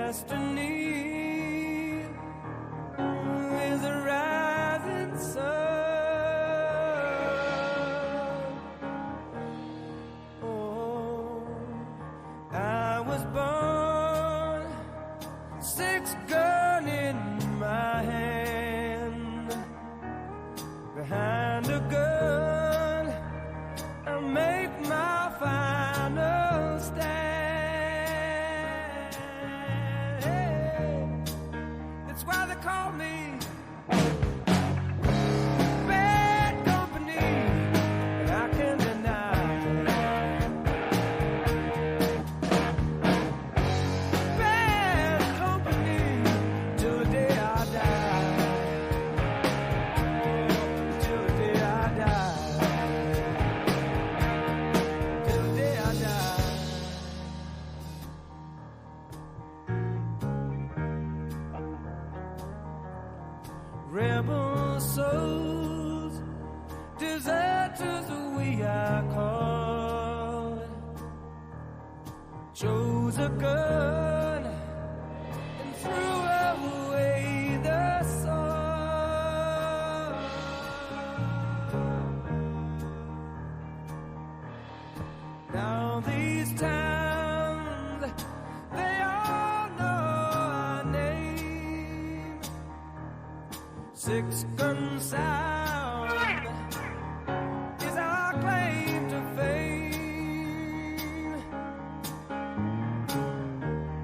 destiny is a rising sun. Oh, I was born, 6 gun in my hand, behind a gun, I make my final stand. That's why they call me bad company, and I can't deny. Bad company till the day I die. Till the day I die. Till the day I die. Rebel souls, deserters we are called, chose a gun and threw away the sword. Now these towns, they all know our name. 6 gun sound is our claim to fame.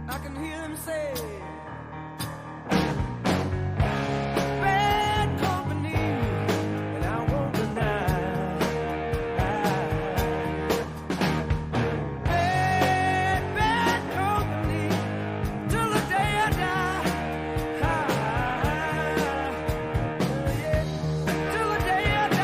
I can hear them say, bad company, and I won't deny. Bad company till the day I die. Yeah, till the day I die.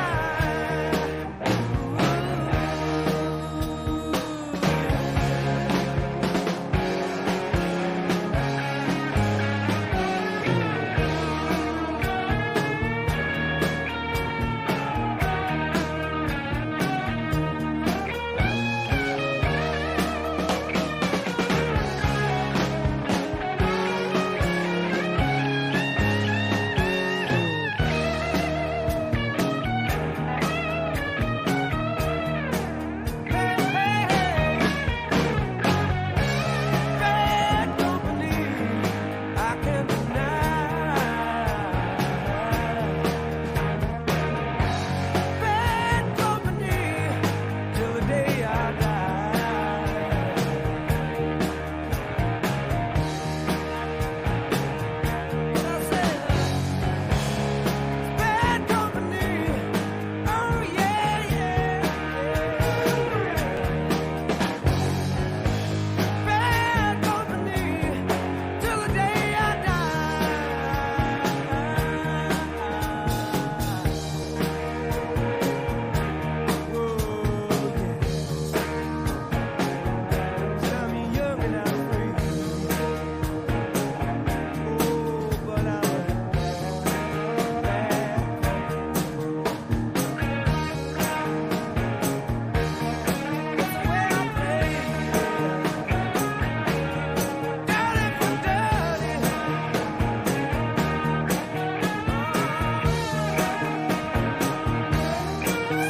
Bad company, I can't deny. Bad company till the day I die. What I said, bad company. Oh yeah, yeah, bad company till the day I die. Whoa, yes. I'm young and I'm free. Oh, but I'm bad. That's the way I play. Dirty for dirty.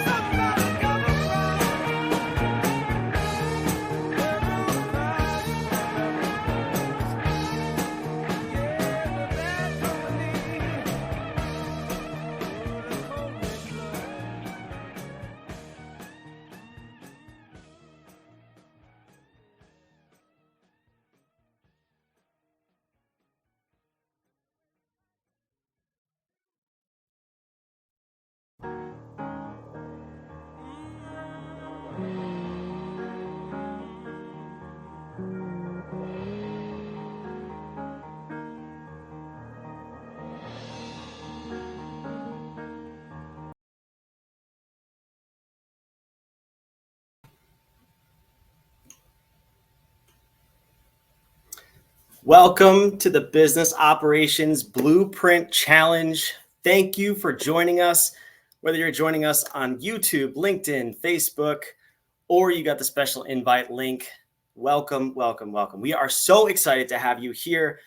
Somebody come around. Welcome to the Business Operations Blueprint Challenge. Thank you for joining us, whether you're joining us on YouTube, LinkedIn, Facebook, or you got the special invite link welcome, welcome, welcome. We are so excited to have you here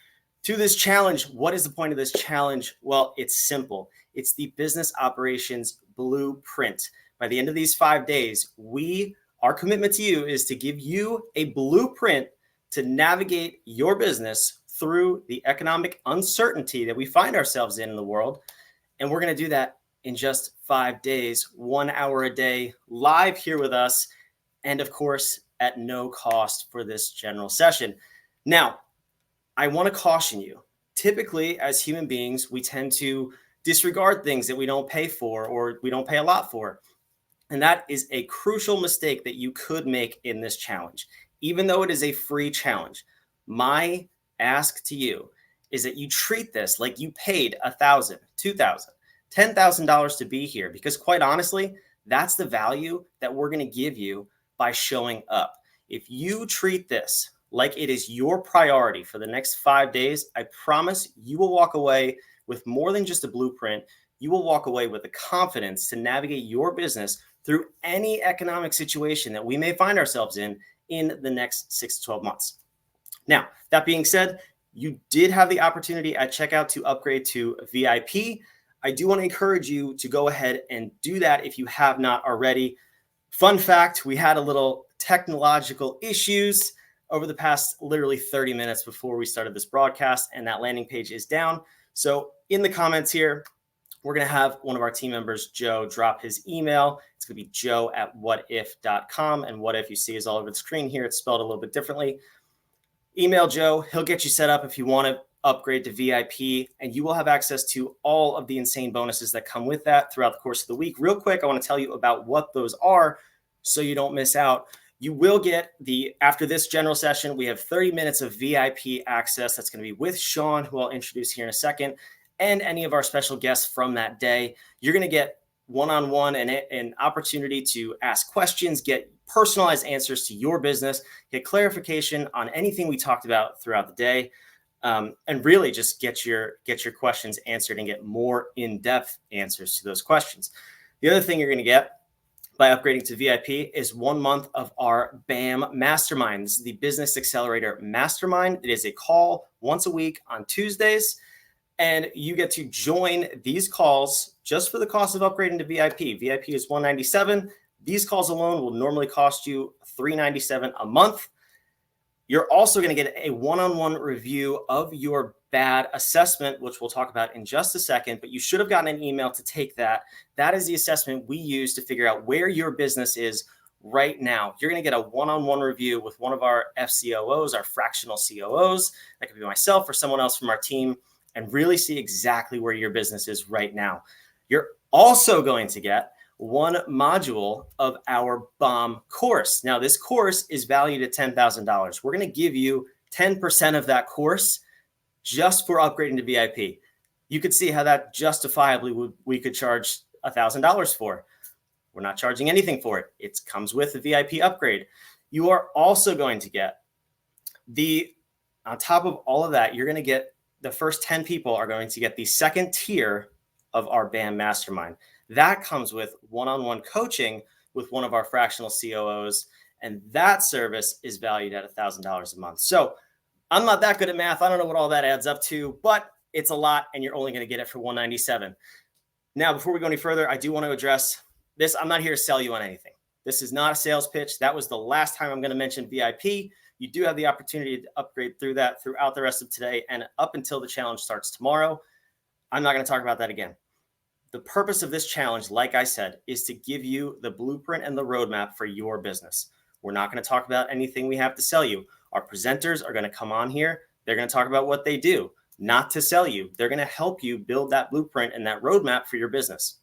to this challenge. What is the point of this challenge? Well, it's simple. It's the business operations blueprint. By the end of these 5 days, our commitment to you is to give you a blueprint to navigate your business through the economic uncertainty that we find ourselves in the world. And we're going to do that in just 5 days, 1 hour a day, live here with us. And of course, at no cost for this general session. Now, I want to caution you. Typically, as human beings, we tend to disregard things that we don't pay for or we don't pay a lot for. And that is a crucial mistake that you could make in this challenge. Even though it is a free challenge, my ask to you is that you treat this like you paid $1,000, $2,000, $10,000 to be here. Because quite honestly, that's the value that we're going to give you by showing up. If you treat this like it is your priority for the next 5 days, I promise you will walk away with more than just a blueprint. You will walk away with the confidence to navigate your business through any economic situation that we may find ourselves in the next 6 to 12 months. Now, that being said, you did have the opportunity at checkout to upgrade to VIP. I do want to encourage you to go ahead and do that if you have not already. Fun fact, we had a little technological issues over the past literally 30 minutes before we started this broadcast, and that landing page is down. So in the comments here, we're going to have one of our team members, Joe, drop his email. It's going to be joe@whatif.com. And what if you see is all over the screen here. It's spelled a little bit differently. Email Joe. He'll get you set up if you want to upgrade to VIP, and you will have access to all of the insane bonuses that come with that throughout the course of the week. Real quick, I want to tell you about what those are so you don't miss out. You will get after this general session, we have 30 minutes of VIP access. That's going to be with Sean, who I'll introduce here in a second, and any of our special guests from that day. You're going to get one-on-one and an opportunity to ask questions, get personalized answers to your business, get clarification on anything we talked about throughout the day. And really just get your questions answered and get more in-depth answers to those questions. The other thing you're going to get by upgrading to VIP is 1 month of our BAM Mastermind. This is the Business Accelerator Mastermind. It is a call once a week on Tuesdays, and you get to join these calls just for the cost of upgrading to VIP. VIP is $197. These calls alone will normally cost you $397 a month. You're also going to get a one-on-one review of your bad assessment, which we'll talk about in just a second, but you should have gotten an email to take that. That is the assessment we use to figure out where your business is right now. You're going to get a one-on-one review with one of our FCOOs, our fractional COOs. That could be myself or someone else from our team, and really see exactly where your business is right now. You're also going to get one module of our BOMB course. Now, this course is valued at $10,000. We're going to give you 10% of that course just for upgrading to VIP. You could see how that justifiably we could charge $1,000 for. We're not charging anything for it. It comes with the VIP upgrade. You are also going to get on top of all of that, you're going to get the first 10 people are going to get the second tier of our BAM Mastermind. That comes with one-on-one coaching with one of our fractional COOs, and that service is valued at $1,000 a month. So I'm not that good at math. I don't know what all that adds up to, but it's a lot, and you're only going to get it for $197. Now, before we go any further, I do want to address this. I'm not here to sell you on anything. This is not a sales pitch. That was the last time I'm going to mention VIP. You do have the opportunity to upgrade throughout the rest of today and up until the challenge starts tomorrow. I'm not going to talk about that again. The purpose of this challenge, like I said, is to give you the blueprint and the roadmap for your business. We're not going to talk about anything we have to sell you. Our presenters are going to come on here. They're going to talk about what they do, not to sell you. They're going to help you build that blueprint and that roadmap for your business.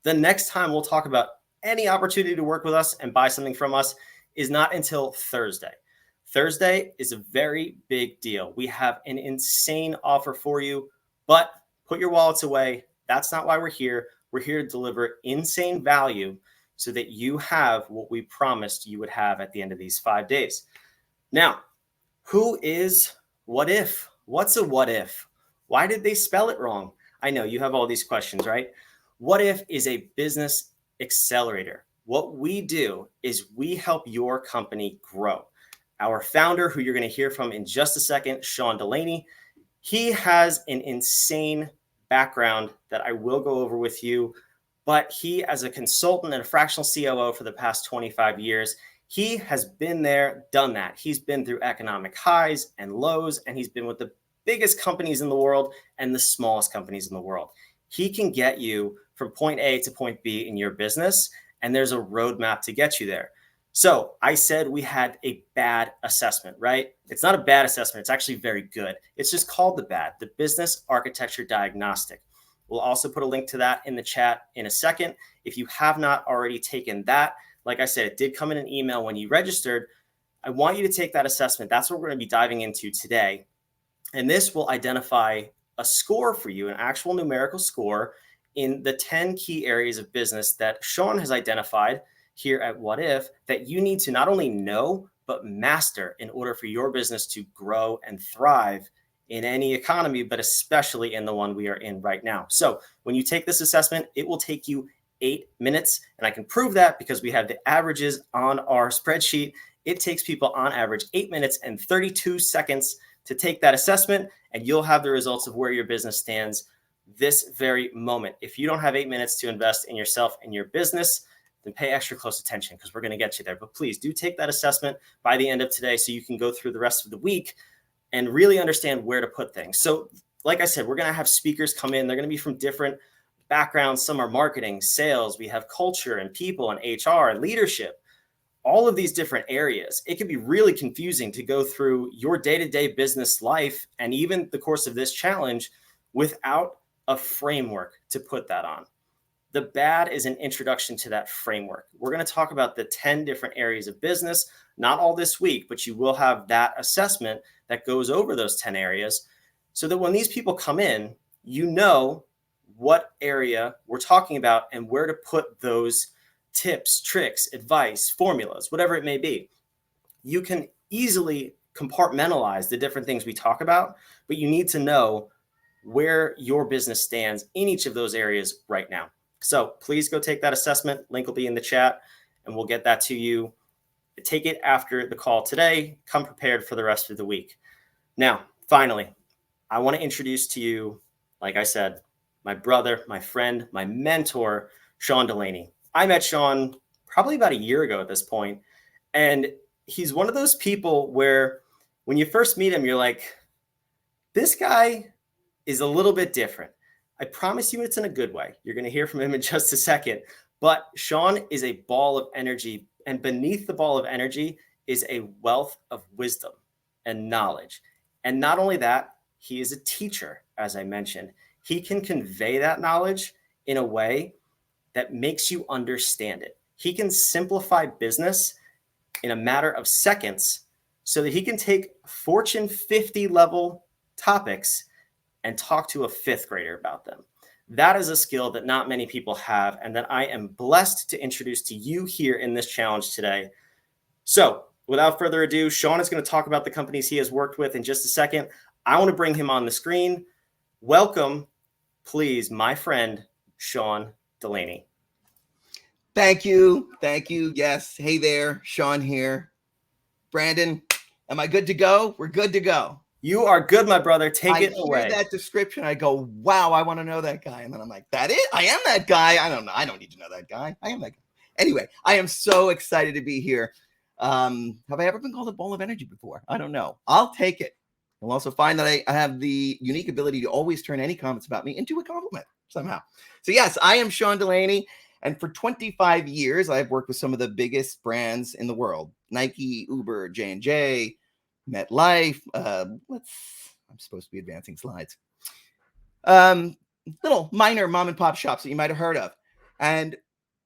The next time we'll talk about any opportunity to work with us and buy something from us is not until Thursday. Thursday is a very big deal. We have an insane offer for you, but put your wallets away. That's not why we're here. We're here to deliver insane value so that you have what we promised you would have at the end of these 5 days. Now, who is What If? What's a what if? Why did they spell it wrong? I know you have all these questions, right? What If is a business accelerator. What we do is we help your company grow. our founder, who you're going to hear from in just a second, Sean Delaney. He has an insane background that I will go over with you, but he, as a consultant and a fractional COO for the past 25 years, he has been there, done that. He's been through economic highs and lows, and he's been with the biggest companies in the world and the smallest companies in the world. He can get you from point A to point B in your business, and there's a roadmap to get you there. So I said we had a bad assessment, right? It's not a bad assessment. It's actually very good. It's just called the Business Architecture Diagnostic. We'll also put a link to that in the chat in a second. If you have not already taken that, like I said, it did come in an email when you registered. I want you to take that assessment. That's what we're going to be diving into today. And this will identify a score for you, an actual numerical score in the 10 key areas of business that Sean has identified here at What If that you need to not only know, but master in order for your business to grow and thrive in any economy, but especially in the one we are in right now. So when you take this assessment, it will take you 8 minutes. And I can prove that because we have the averages on our spreadsheet. It takes people on average 8 minutes and 32 seconds to take that assessment, and you'll have the results of where your business stands this very moment. If you don't have 8 minutes to invest in yourself and your business, then pay extra close attention because we're going to get you there. But please do take that assessment by the end of today so you can go through the rest of the week and really understand where to put things. So like I said, we're going to have speakers come in. They're going to be from different backgrounds. Some are marketing, sales. We have culture and people and HR and leadership. All of these different areas. It can be really confusing to go through your day-to-day business life and even the course of this challenge without a framework to put that on. The bad is an introduction to that framework. We're going to talk about the 10 different areas of business, not all this week, but you will have that assessment that goes over those 10 areas so that when these people come in, you know what area we're talking about and where to put those tips, tricks, advice, formulas, whatever it may be. You can easily compartmentalize the different things we talk about, but you need to know where your business stands in each of those areas right now. So please go take that assessment. Link will be in the chat and we'll get that to you. Take it after the call today. Come prepared for the rest of the week. Now, finally, I want to introduce to you, like I said, my brother, my friend, my mentor, Sean Delaney. I met Sean probably about a year ago at this point, and he's one of those people where when you first meet him, you're like, this guy is a little bit different. I promise you it's in a good way. You're going to hear from him in just a second, but Sean is a ball of energy, and beneath the ball of energy is a wealth of wisdom and knowledge. And not only that, he is a teacher, as I mentioned. He can convey that knowledge in a way that makes you understand it. He can simplify business in a matter of seconds so that he can take Fortune 50 level topics and talk to a fifth grader about them. That is a skill that not many people have and that I am blessed to introduce to you here in this challenge today. So without further ado, Sean is going to talk about the companies he has worked with in just a second. I want to bring him on the screen. Welcome, please, my friend, Sean Delaney. Thank you. Thank you. Yes. Hey there. Sean here. Brandon, am I good to go? We're good to go. You are good, my brother. Take it away. I hear that description. I go, wow, I want to know that guy. And then I'm like, that it? I am that guy. I don't know. I don't need to know that guy. I am that guy. Anyway, I am so excited to be here. Have I ever been called a ball of energy before? I don't know. I'll take it. You'll also find that I have the unique ability to always turn any comments about me into a compliment somehow. So yes, I am Sean Delaney. And for 25 years, I've worked with some of the biggest brands in the world. Nike, Uber, J&J, MetLife. I'm supposed to be advancing slides. Little minor mom and pop shops that you might have heard of. And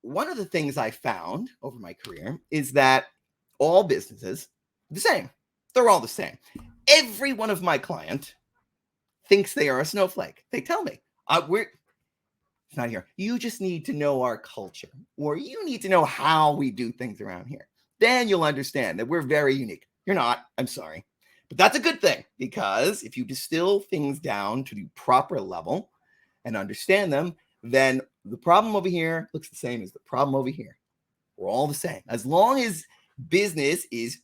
one of the things I found over my career is that all businesses are the same. They're all the same. Every one of my clients thinks they are a snowflake. They tell me, it's not here. You just need to know our culture, or you need to know how we do things around here. Then you'll understand that we're very unique. You're not. I'm sorry. But that's a good thing, because if you distill things down to the proper level and understand them, then the problem over here looks the same as the problem over here. We're all the same. As long as business is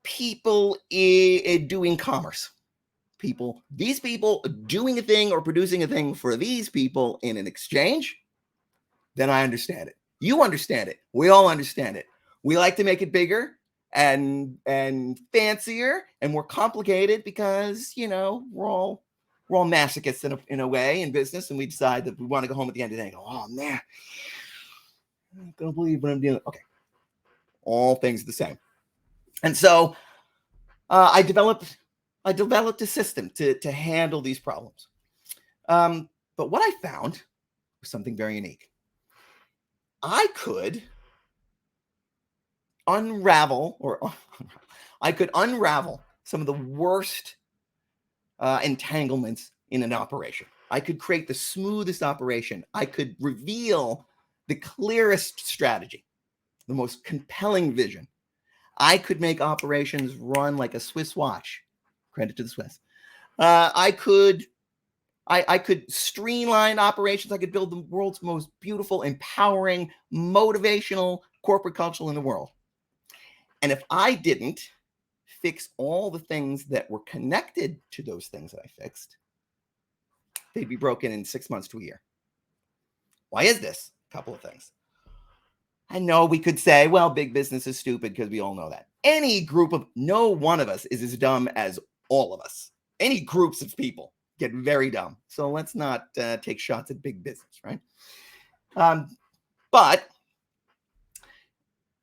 people doing commerce. These people doing a thing or producing a thing for these people in an exchange, then I understand it. You understand it. We all understand it. We like to make it bigger and fancier and more complicated because, you know, we're all masochists in a way in business, and we decide that we want to go home at the end of the day and go, oh man, I'm not gonna believe what I'm doing. Okay, all things are the same. And so I developed a system to handle these problems. But what I found was something very unique. I could unravel some of the worst entanglements in an operation. I could create the smoothest operation. I could reveal the clearest strategy, the most compelling vision. I could make operations run like a Swiss watch. Credit to the Swiss. I could streamline operations. I could build the world's most beautiful, empowering, motivational corporate culture in the world. And if I didn't fix all the things that were connected to those things that I fixed, they'd be broken in 6 months to a year. Why is this? A couple of things. I know we could say, well, big business is stupid because we all know that. No one of us is as dumb as all of us. Any groups of people get very dumb. So let's not take shots at big business, right? But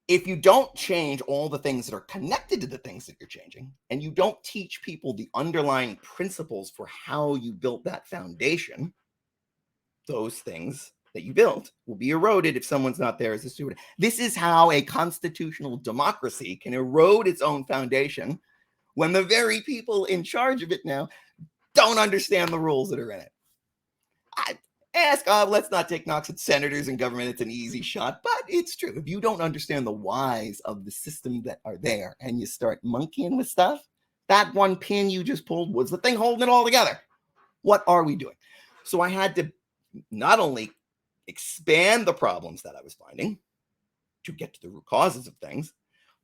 if you don't change all the things that are connected to the things that you're changing, and you don't teach people the underlying principles for how you built that foundation, those things that you built will be eroded if someone's not there as a steward. This is how a constitutional democracy can erode its own foundation when the very people in charge of it now don't understand the rules that are in it. Let's not take knocks at senators and government. It's an easy shot, but it's true. If you don't understand the whys of the system that are there and you start monkeying with stuff, that one pin you just pulled was the thing holding it all together. What are we doing? So I had to not only expand the problems that I was finding to get to the root causes of things,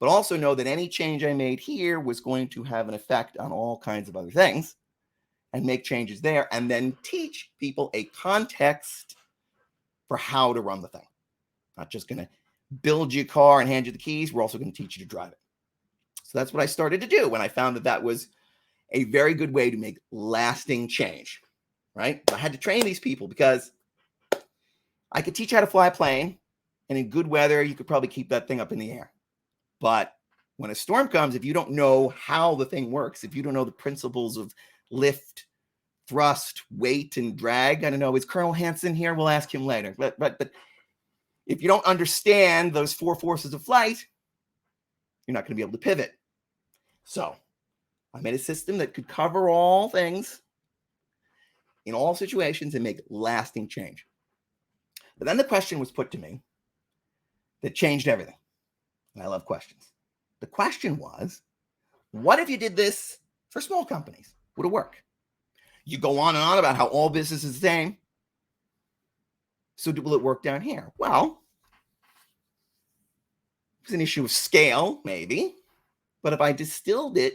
but also know that any change I made here was going to have an effect on all kinds of other things, and make changes there, and then teach people a context for how to run the thing. Not just going to build you a car and hand you the keys. We're also going to teach you to drive it. So that's what I started to do when I found that was a very good way to make lasting change, right? I had to train these people because I could teach how to fly a plane, and in good weather, you could probably keep that thing up in the air. But when a storm comes, if you don't know how the thing works, if you don't know the principles of lift, thrust, weight, and drag. I don't know. Is Colonel Hansen here? We'll ask him later. But if you don't understand those 4 forces of flight, you're not going to be able to pivot. So I made a system that could cover all things in all situations and make lasting change. But then the question was put to me that changed everything. And I love questions. The question was, what if you did this for small companies? Would it work? You go on and on about how all business is the same. So will it work down here? Well, it's an issue of scale, maybe. But if I distilled it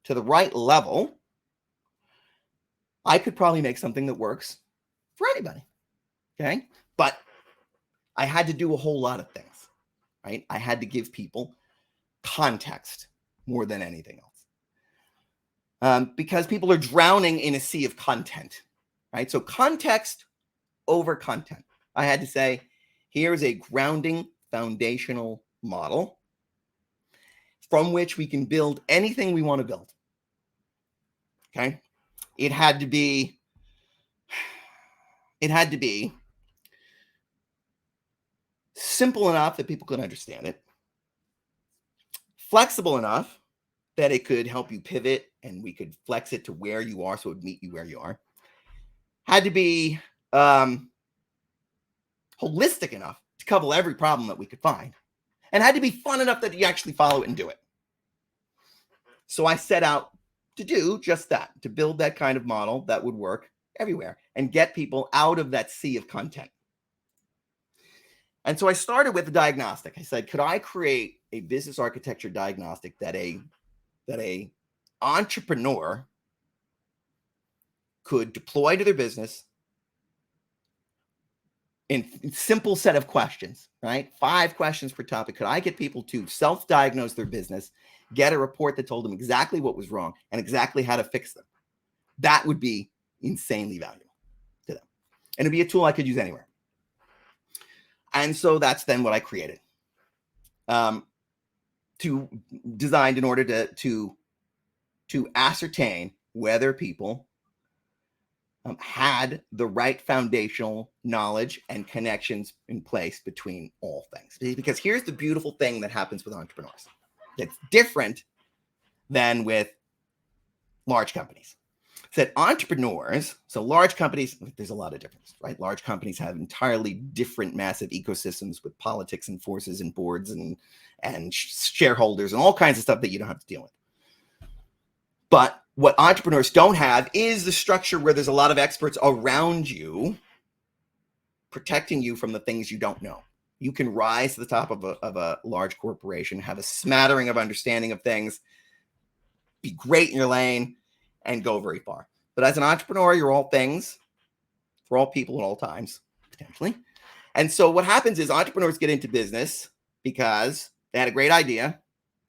to the right level, I could probably make something that works for anybody. Okay? But I had to do a whole lot of things, right? I had to give people context more than anything else. Because people are drowning in a sea of content, right? So context over content. I had to say, here's a grounding foundational model from which we can build anything we want to build. Okay? It had to be simple enough that people could understand it, flexible enough that it could help you pivot and we could flex it to where you are so it would meet you where you are. Had to be holistic enough to cover every problem that we could find, and had to be fun enough that you actually follow it and do it. So I set out to do just that, to build that kind of model that would work everywhere and get people out of that sea of content. And so I started with a diagnostic. I said, could I create a business architecture diagnostic that a entrepreneur could deploy to their business in simple set of questions, right? 5 questions per topic. Could I get people to self-diagnose their business, get a report that told them exactly what was wrong and exactly how to fix them? That would be insanely valuable to them. And it'd be a tool I could use anywhere. And so that's then what I created. To designed in order to ascertain whether people had the right foundational knowledge and connections in place between all things. Because here's the beautiful thing that happens with entrepreneurs. It's different than with large companies. That entrepreneurs, so large companies, there's a lot of difference, right? Large companies have entirely different massive ecosystems with politics and forces and boards and shareholders and all kinds of stuff that you don't have to deal with. But what entrepreneurs don't have is the structure where there's a lot of experts around you protecting you from the things you don't know. You can rise to the top of a large corporation, have a smattering of understanding of things, be great in your lane, and go very far. But as an entrepreneur, you're all things for all people at all times, potentially. And so what happens is entrepreneurs get into business because they had a great idea.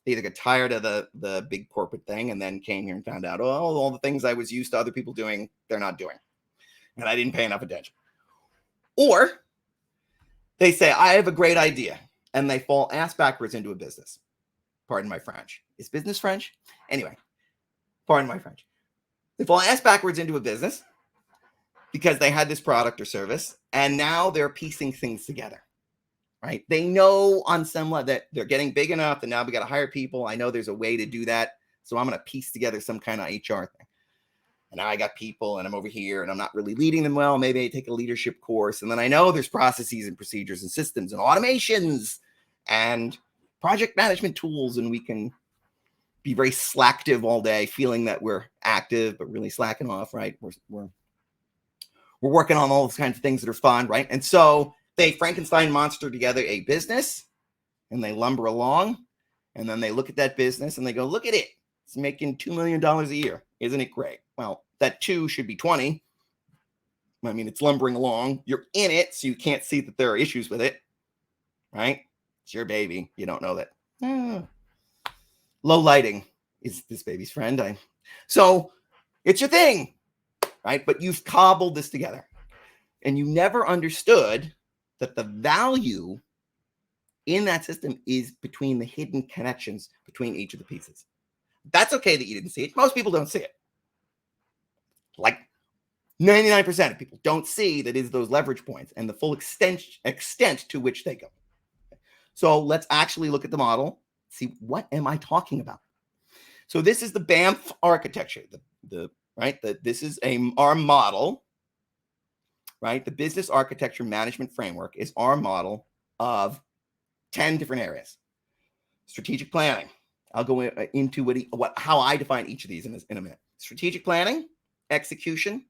They either got tired of the big corporate thing and then came here and found out, oh, all the things I was used to other people doing, they're not doing. And I didn't pay enough attention. Or they say, I have a great idea. And they fall ass backwards into a business. Pardon my French. Is business French? Anyway, pardon my French. They fall ass backwards into a business because they had this product or service, and now they're piecing things together, right? They know on some level that they're getting big enough that now we got to hire people. I know there's a way to do that, so I'm going to piece together some kind of HR thing. And now I got people, and I'm over here, and I'm not really leading them well. Maybe I take a leadership course, and then I know there's processes and procedures and systems and automations and project management tools, and we can be very slacktive all day, feeling that we're active, but really slacking off, right? We're working on all those kinds of things that are fun, right? And so they Frankenstein monster together a business, and they lumber along, and then they look at that business and they go, look at it. It's making $2 million a year. Isn't it great? Well, that 2 should be 20. I mean, it's lumbering along. You're in it, so you can't see that there are issues with it, right? It's your baby. You don't know that. Low lighting is this baby's friend. So it's your thing, right? But you've cobbled this together, and you never understood that the value in that system is between the hidden connections between each of the pieces. That's okay that you didn't see it. Most people don't see it. Like 99% of people don't see that is those leverage points and the full extent to which they go. So let's actually look at the model. See, what am I talking about? So this is the BAMF architecture. This is our model, right? The business architecture management framework is our model of 10 different areas. Strategic planning. I'll go into how I define each of these in a minute. Strategic planning, execution,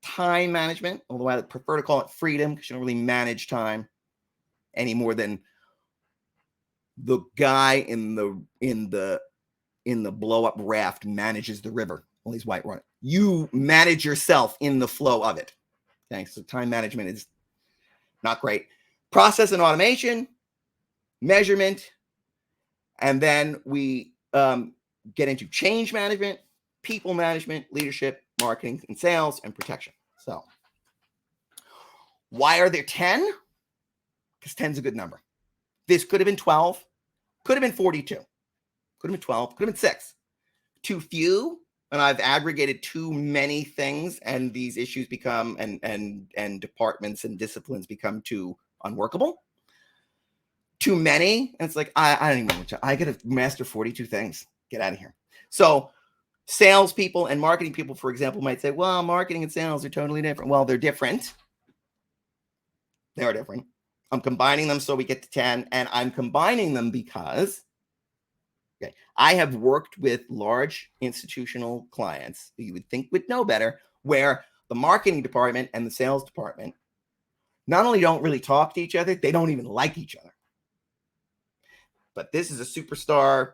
time management, although I prefer to call it freedom because you don't really manage time any more than the guy in the blow up raft manages the river. All these white water. You manage yourself in the flow of it. Okay, so time management is not great. Process and automation, measurement, and then we get into change management, people management, leadership, marketing, and sales, and protection. So why are there 10? Because 10 is a good number. This could have been 12, could have been 42, could have been 12, could have been 6. Too few, and I've aggregated too many things, and these issues become and departments and disciplines become too unworkable. Too many, and it's like I don't even know. I got to master 42 things. Get out of here. So salespeople and marketing people, for example, might say, well, marketing and sales are totally different. Well, they're different. They are different. I'm combining them so we get to 10, and I'm combining them because I have worked with large institutional clients that you would think would know better, where the marketing department and the sales department not only don't really talk to each other, they don't even like each other. But this is a superstar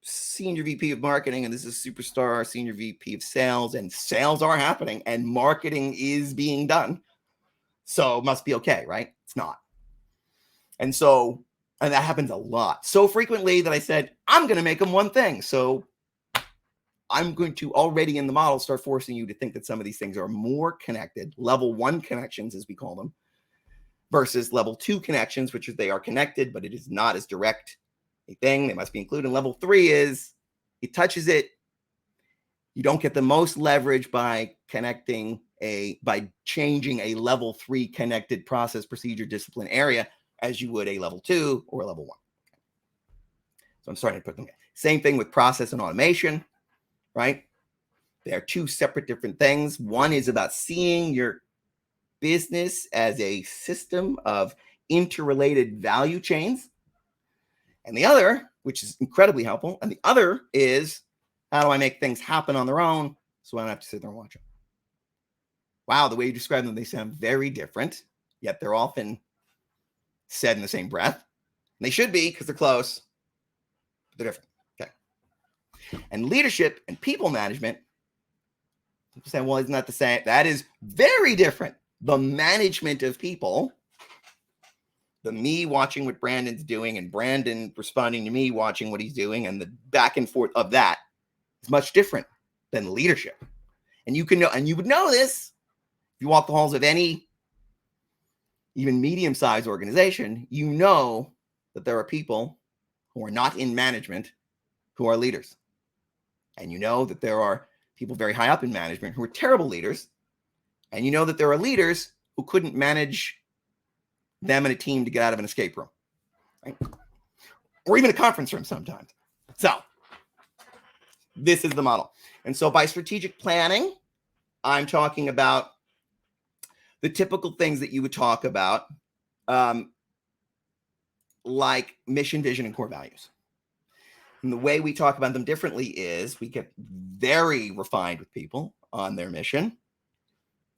senior VP of marketing, and this is a superstar senior VP of sales, and sales are happening and marketing is being done. So it must be okay, right? It's not. And that happens a lot. So frequently that I said, I'm going to make them one thing. So I'm going to already in the model start forcing you to think that some of these things are more connected, level 1 connections, as we call them, versus level 2 connections, which is they are connected, but it is not as direct a thing. They must be included. And level 3 is it touches it. You don't get the most leverage by by changing a level 3 connected process, procedure, discipline area as you would a level 2 or a level 1. So I'm starting to put them in. Same thing with process and automation, right? They are 2 separate different things. One is about seeing your business as a system of interrelated value chains. And the other, which is incredibly helpful, and the other is how do I make things happen on their own so I don't have to sit there and watch them. Wow, the way you describe them, they sound very different, yet they're often said in the same breath. And they should be because they're close, but they're different. Okay. And leadership and people management, people say, well, isn't that the same? That is very different. The management of people, the me watching what Brandon's doing and Brandon responding to me watching what he's doing, and the back and forth of that is much different than leadership. And you can know, and you would know this if you walk the halls of any even medium-sized organization. You know that there are people who are not in management who are leaders. And you know that there are people very high up in management who are terrible leaders. And you know that there are leaders who couldn't manage them and a team to get out of an escape room, right? Or even a conference room sometimes. So this is the model. And so by strategic planning, I'm talking about the typical things that you would talk about, like mission, vision, and core values. And the way we talk about them differently is we get very refined with people on their mission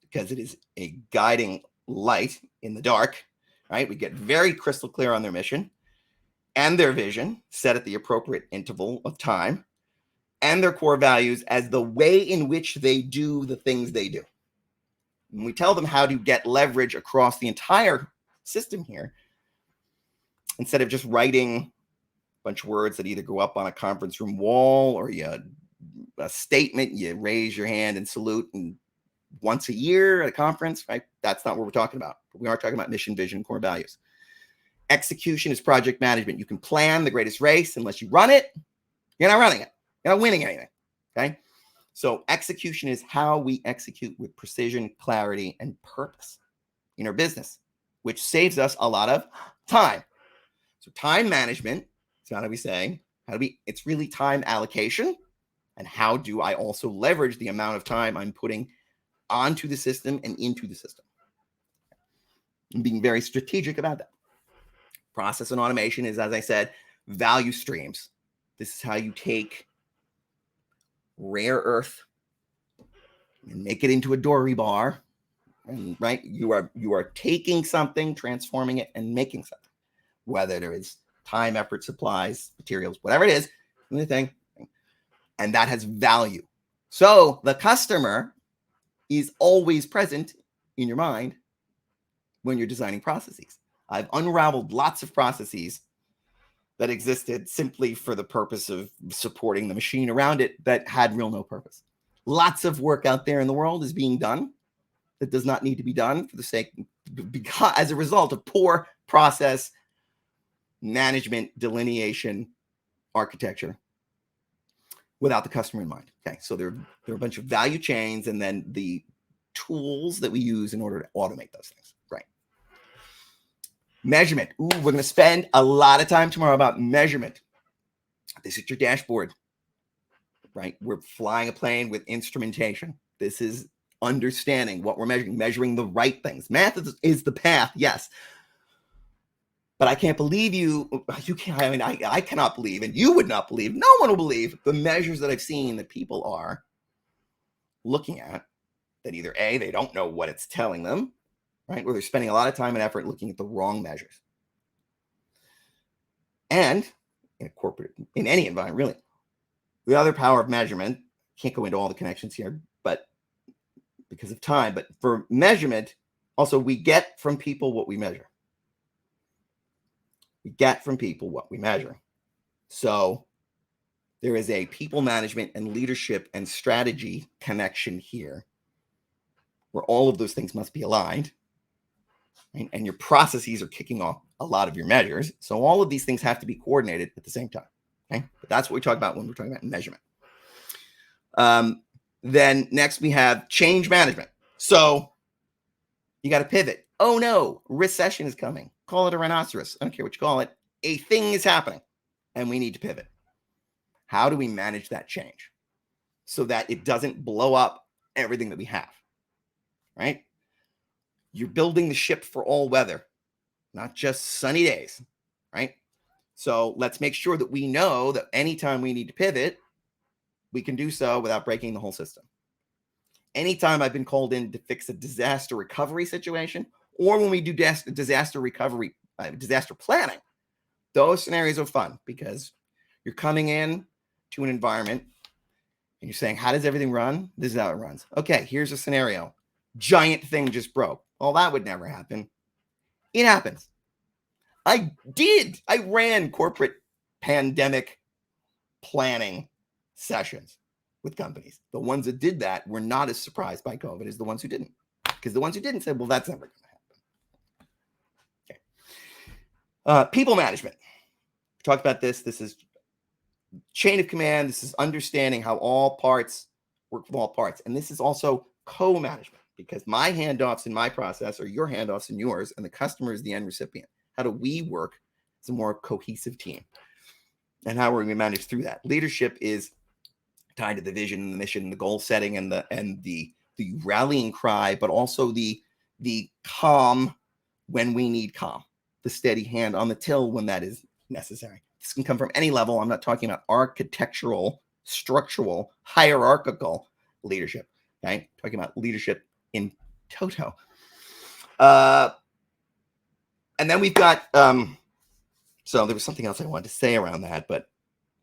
because it is a guiding light in the dark, right? We get very crystal clear on their mission and their vision set at the appropriate interval of time, and their core values as the way in which they do the things they do. And we tell them how to get leverage across the entire system here instead of just writing a bunch of words that either go up on a conference room wall or a statement, you raise your hand and salute and once a year at a conference, right? That's not what we're talking about. We are talking about mission, vision, core values. Execution is project management. You can plan the greatest race. Unless you run it, you're not running it. You're not winning anything, okay? So execution is how we execute with precision, clarity, and purpose in our business, which saves us a lot of time. So time management, so how do we say, it's really time allocation. And how do I also leverage the amount of time I'm putting onto the system and into the system? And being very strategic about that. Process and automation is, as I said, value streams. This is how you take rare earth and make it into a dory bar. And right, you are taking something, transforming it, and making something. Whether there is time, effort, supplies, materials, whatever it is, anything, and that has value. So the customer is always present in your mind when you're designing processes. I've unraveled lots of processes that existed simply for the purpose of supporting the machine around it that had no purpose. Lots of work out there in the world is being done that does not need to be done for the sake, because as a result of poor process management, delineation, architecture, without the customer in mind. Okay, so there are a bunch of value chains and then the tools that we use in order to automate those things. Right. Measurement. Ooh, we're going to spend a lot of time tomorrow about measurement. This is your dashboard, right? We're flying a plane with instrumentation. This is understanding what we're measuring the right things. Math is the path, yes. But I can't believe you can't, I mean, I cannot believe, and you would not believe, no one will believe the measures that I've seen that people are looking at that either A, they don't know what it's telling them, right? Or they're spending a lot of time and effort looking at the wrong measures. And in a corporate, in any environment, really. The other power of measurement, can't go into all the connections here, but because of time, but for measurement, also we get from people what we measure. We get from people what we measure. So there is a people management and leadership and strategy connection here where all of those things must be aligned. Right? And your processes are kicking off a lot of your measures. So all of these things have to be coordinated at the same time. Okay? But that's what we talk about when we're talking about measurement. Then next we have change management. So you got to pivot. Oh no, recession is coming. Call it a rhinoceros. I don't care what you call it. A thing is happening and we need to pivot. How do we manage that change so that it doesn't blow up everything that we have? Right? You're building the ship for all weather, not just sunny days, right? So let's make sure that we know that anytime we need to pivot, we can do so without breaking the whole system. Anytime I've been called in to fix a disaster recovery situation, or when we do disaster recovery, disaster planning, those scenarios are fun because you're coming in to an environment and you're saying, how does everything run? This is how it runs. Okay, here's a scenario. Giant thing just broke. Well, that would never happen. It happens. I ran corporate pandemic planning sessions with companies. The ones that did that were not as surprised by COVID as the ones who didn't. Because the ones who didn't said, well, that's never going to happen. Okay. People management. We talked about this. This is chain of command. This is understanding how all parts work with all parts. And this is also co-management, because my handoffs in my process are your handoffs in yours, and the customer is the end recipient. How do we work as a more cohesive team? And how are we manage through that? Leadership is tied to the vision and the mission and the goal setting and the rallying cry, but also the calm when we need calm, the steady hand on the till when that is necessary. This can come from any level. I'm not talking about architectural, structural, hierarchical leadership. Okay, I'm talking about leadership in toto. And then we've got so there was something else I wanted to say around that, but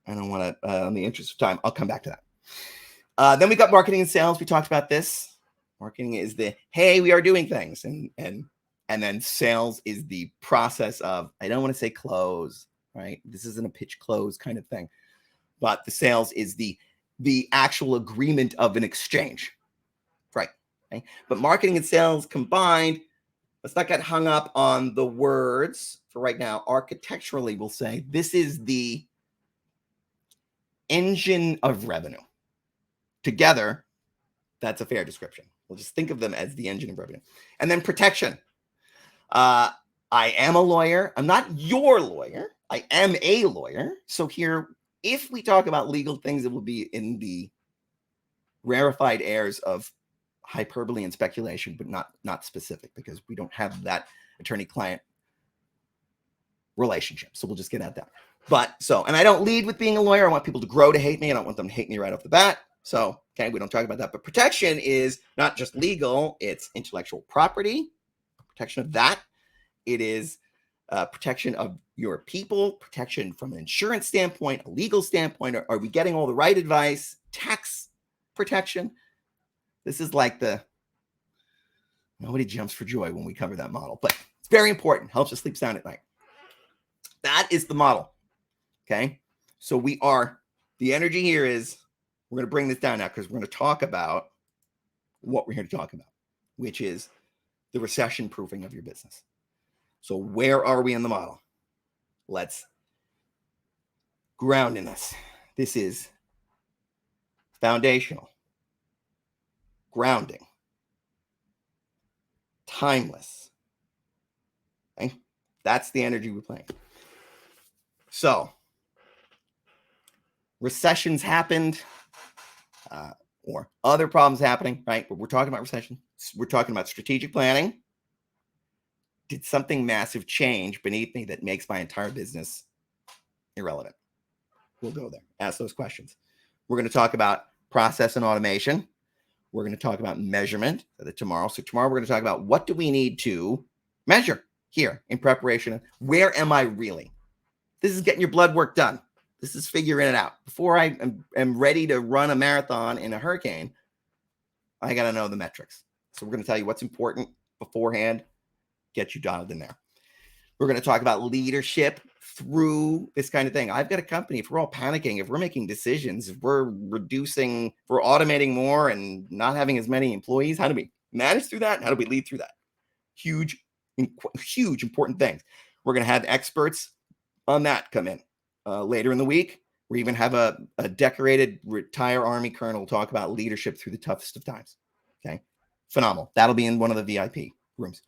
I don't want to, in the interest of time, I'll come back to that. Then we've got marketing and sales. We talked about this. Marketing is the, hey, we are doing things. And then sales is the process of, I don't want to say close, right? This isn't a pitch close kind of thing. But the sales is the actual agreement of an exchange, right? Okay? But marketing and sales combined, let's not get hung up on the words for right now. Architecturally, we'll say this is the engine of revenue. Together, that's a fair description. We'll just think of them as the engine of revenue. And then protection. I am a lawyer. I'm not your lawyer. I am a lawyer. So here, if we talk about legal things, it will be in the rarefied airs of hyperbole and speculation, but not specific, because we don't have that attorney-client relationship. So we'll just get at that. But so, and I don't lead with being a lawyer. I want people to grow to hate me. I don't want them to hate me right off the bat. So, okay, we don't talk about that. But protection is not just legal, it's intellectual property, protection of that. It is protection of your people, protection from an insurance standpoint, a legal standpoint. Are we getting all the right advice? Tax protection. This is like nobody jumps for joy when we cover that model, but it's very important. Helps us sleep sound at night. That is the model. Okay. So the energy here is, we're going to bring this down now because we're going to talk about what we're here to talk about, which is the recession proofing of your business. So where are we in the model? Let's ground in this. This is foundational, grounding, timeless. Okay? That's the energy we're playing. So recessions happened, or other problems happening, right? But we're talking about recession. We're talking about strategic planning. Did something massive change beneath me that makes my entire business irrelevant? We'll go there. Ask those questions. We're going to talk about process and automation. We're going to talk about measurement tomorrow. So tomorrow we're going to talk about what do we need to measure here in preparation. Where am I really? This is getting your blood work done. This is figuring it out. Before I am ready to run a marathon in a hurricane, I got to know the metrics. So we're going to tell you what's important beforehand, get you dialed in there. We're going to talk about leadership through this kind of thing. I've got a company. If we're all panicking, if we're making decisions, if we're reducing, if we're automating more and not having as many employees, how do we manage through that? How do we lead through that? Huge, important things. We're going to have experts on that come in later in the week. We even have a decorated retired Army colonel talk about leadership through the toughest of times. Okay, phenomenal. That'll be in one of the VIP rooms.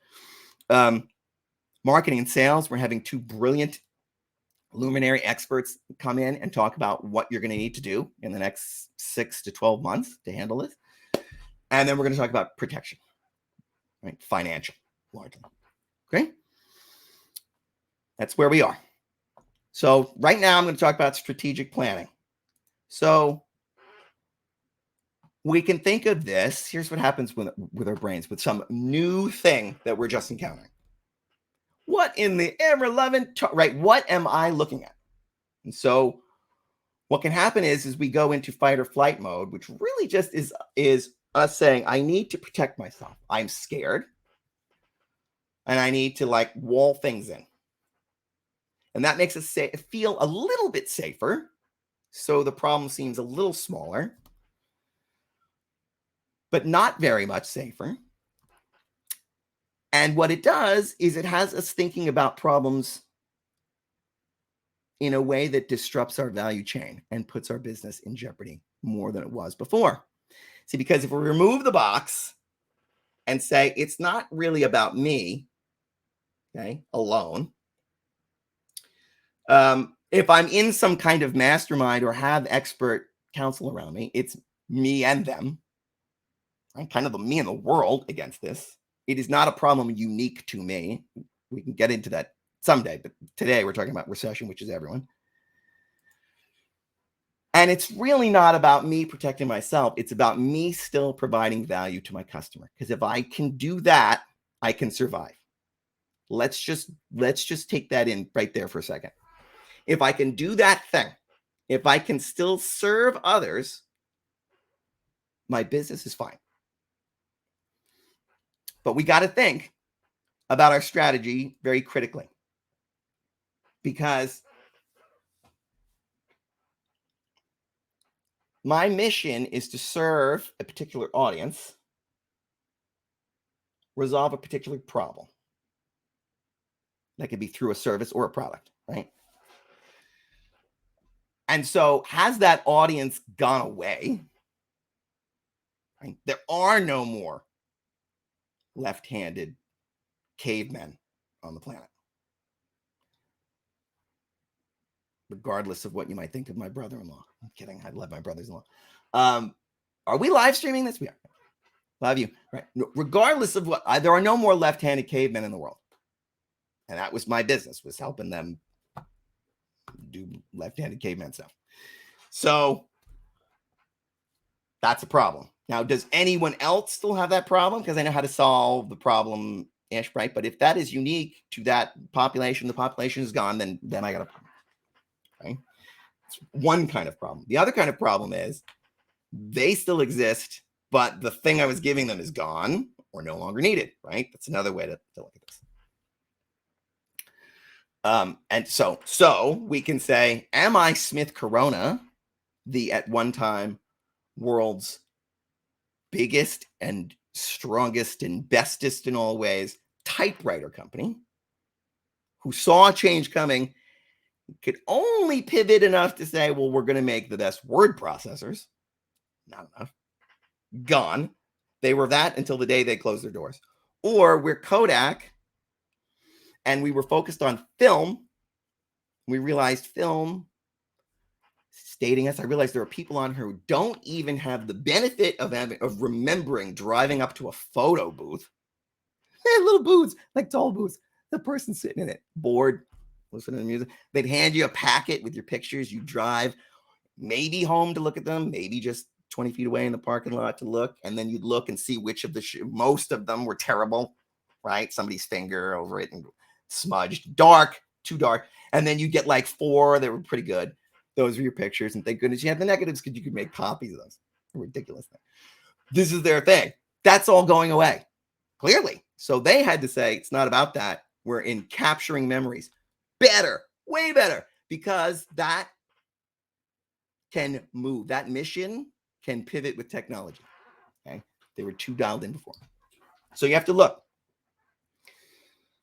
Marketing and sales, we're having two brilliant luminary experts come in and talk about what you're going to need to do in the next 6 to 12 months to handle this. And then we're going to talk about protection, right? Financial, largely. Okay. That's where we are. So right now I'm going to talk about strategic planning. So we can think of this. Here's what happens with our brains, with some new thing that we're just encountering. What in the ever-loving, right? What am I looking at? And so what can happen is we go into fight or flight mode, which really just is us saying, I need to protect myself. I'm scared. And I need to like wall things in. And that makes us feel a little bit safer. So the problem seems a little smaller, but not very much safer. And what it does is it has us thinking about problems in a way that disrupts our value chain and puts our business in jeopardy more than it was before. See, because if we remove the box and say, it's not really about me, okay, alone. If I'm in some kind of mastermind or have expert counsel around me, it's me and them. I'm kind of the me and the world against this. It is not a problem unique to me. We can get into that someday, but today we're talking about recession, which is everyone. And it's really not about me protecting myself. It's about me still providing value to my customer. Because if I can do that, I can survive. Let's just take that in right there for a second. If I can do that thing, if I can still serve others, my business is fine. But we got to think about our strategy very critically, because my mission is to serve a particular audience, resolve a particular problem. That could be through a service or a product, right? And so has that audience gone away? Right? There are no more left-handed cavemen on the planet. Regardless of what you might think of my brother-in-law. I'm kidding. I love my brothers-in-law. Are we live streaming this? We are. Love you. Right. Regardless of what, there are no more left-handed cavemen in the world. And that was my business, was helping them do left-handed caveman stuff. So that's a problem. Now, does anyone else still have that problem? Because I know how to solve the problem, right? But if that is unique to that population, the population is gone, then I got a problem. Right? It's one kind of problem. The other kind of problem is they still exist, but the thing I was giving them is gone or no longer needed, right? That's another way to look at this. And so we can say, am I Smith Corona, the at one time world's biggest and strongest and bestest in all ways typewriter company, who saw a change coming, could only pivot enough to say, well, we're going to make the best word processors. Not enough. Gone. They were that until the day they closed their doors. Or we're Kodak, and we were focused on film. We realized film stating us. I realized there are people on here who don't even have the benefit of remembering driving up to a photo booth. They had little booths, like tall booths. The person sitting in it, bored, listening to music. They'd hand you a packet with your pictures. You drive maybe home to look at them, maybe just 20 feet away in the parking lot to look. And then you'd look and see which of the most of them were terrible, right? Somebody's finger over it and smudged, dark, too dark. And then you get like 4 that were pretty good. Those were your pictures. And thank goodness you had the negatives because you could make copies of those. Ridiculous thing. This is their thing. That's all going away, clearly. So they had to say, it's not about that. We're in capturing memories. Better, way better, because that can move. That mission can pivot with technology. Okay. They were too dialed in before. So you have to look.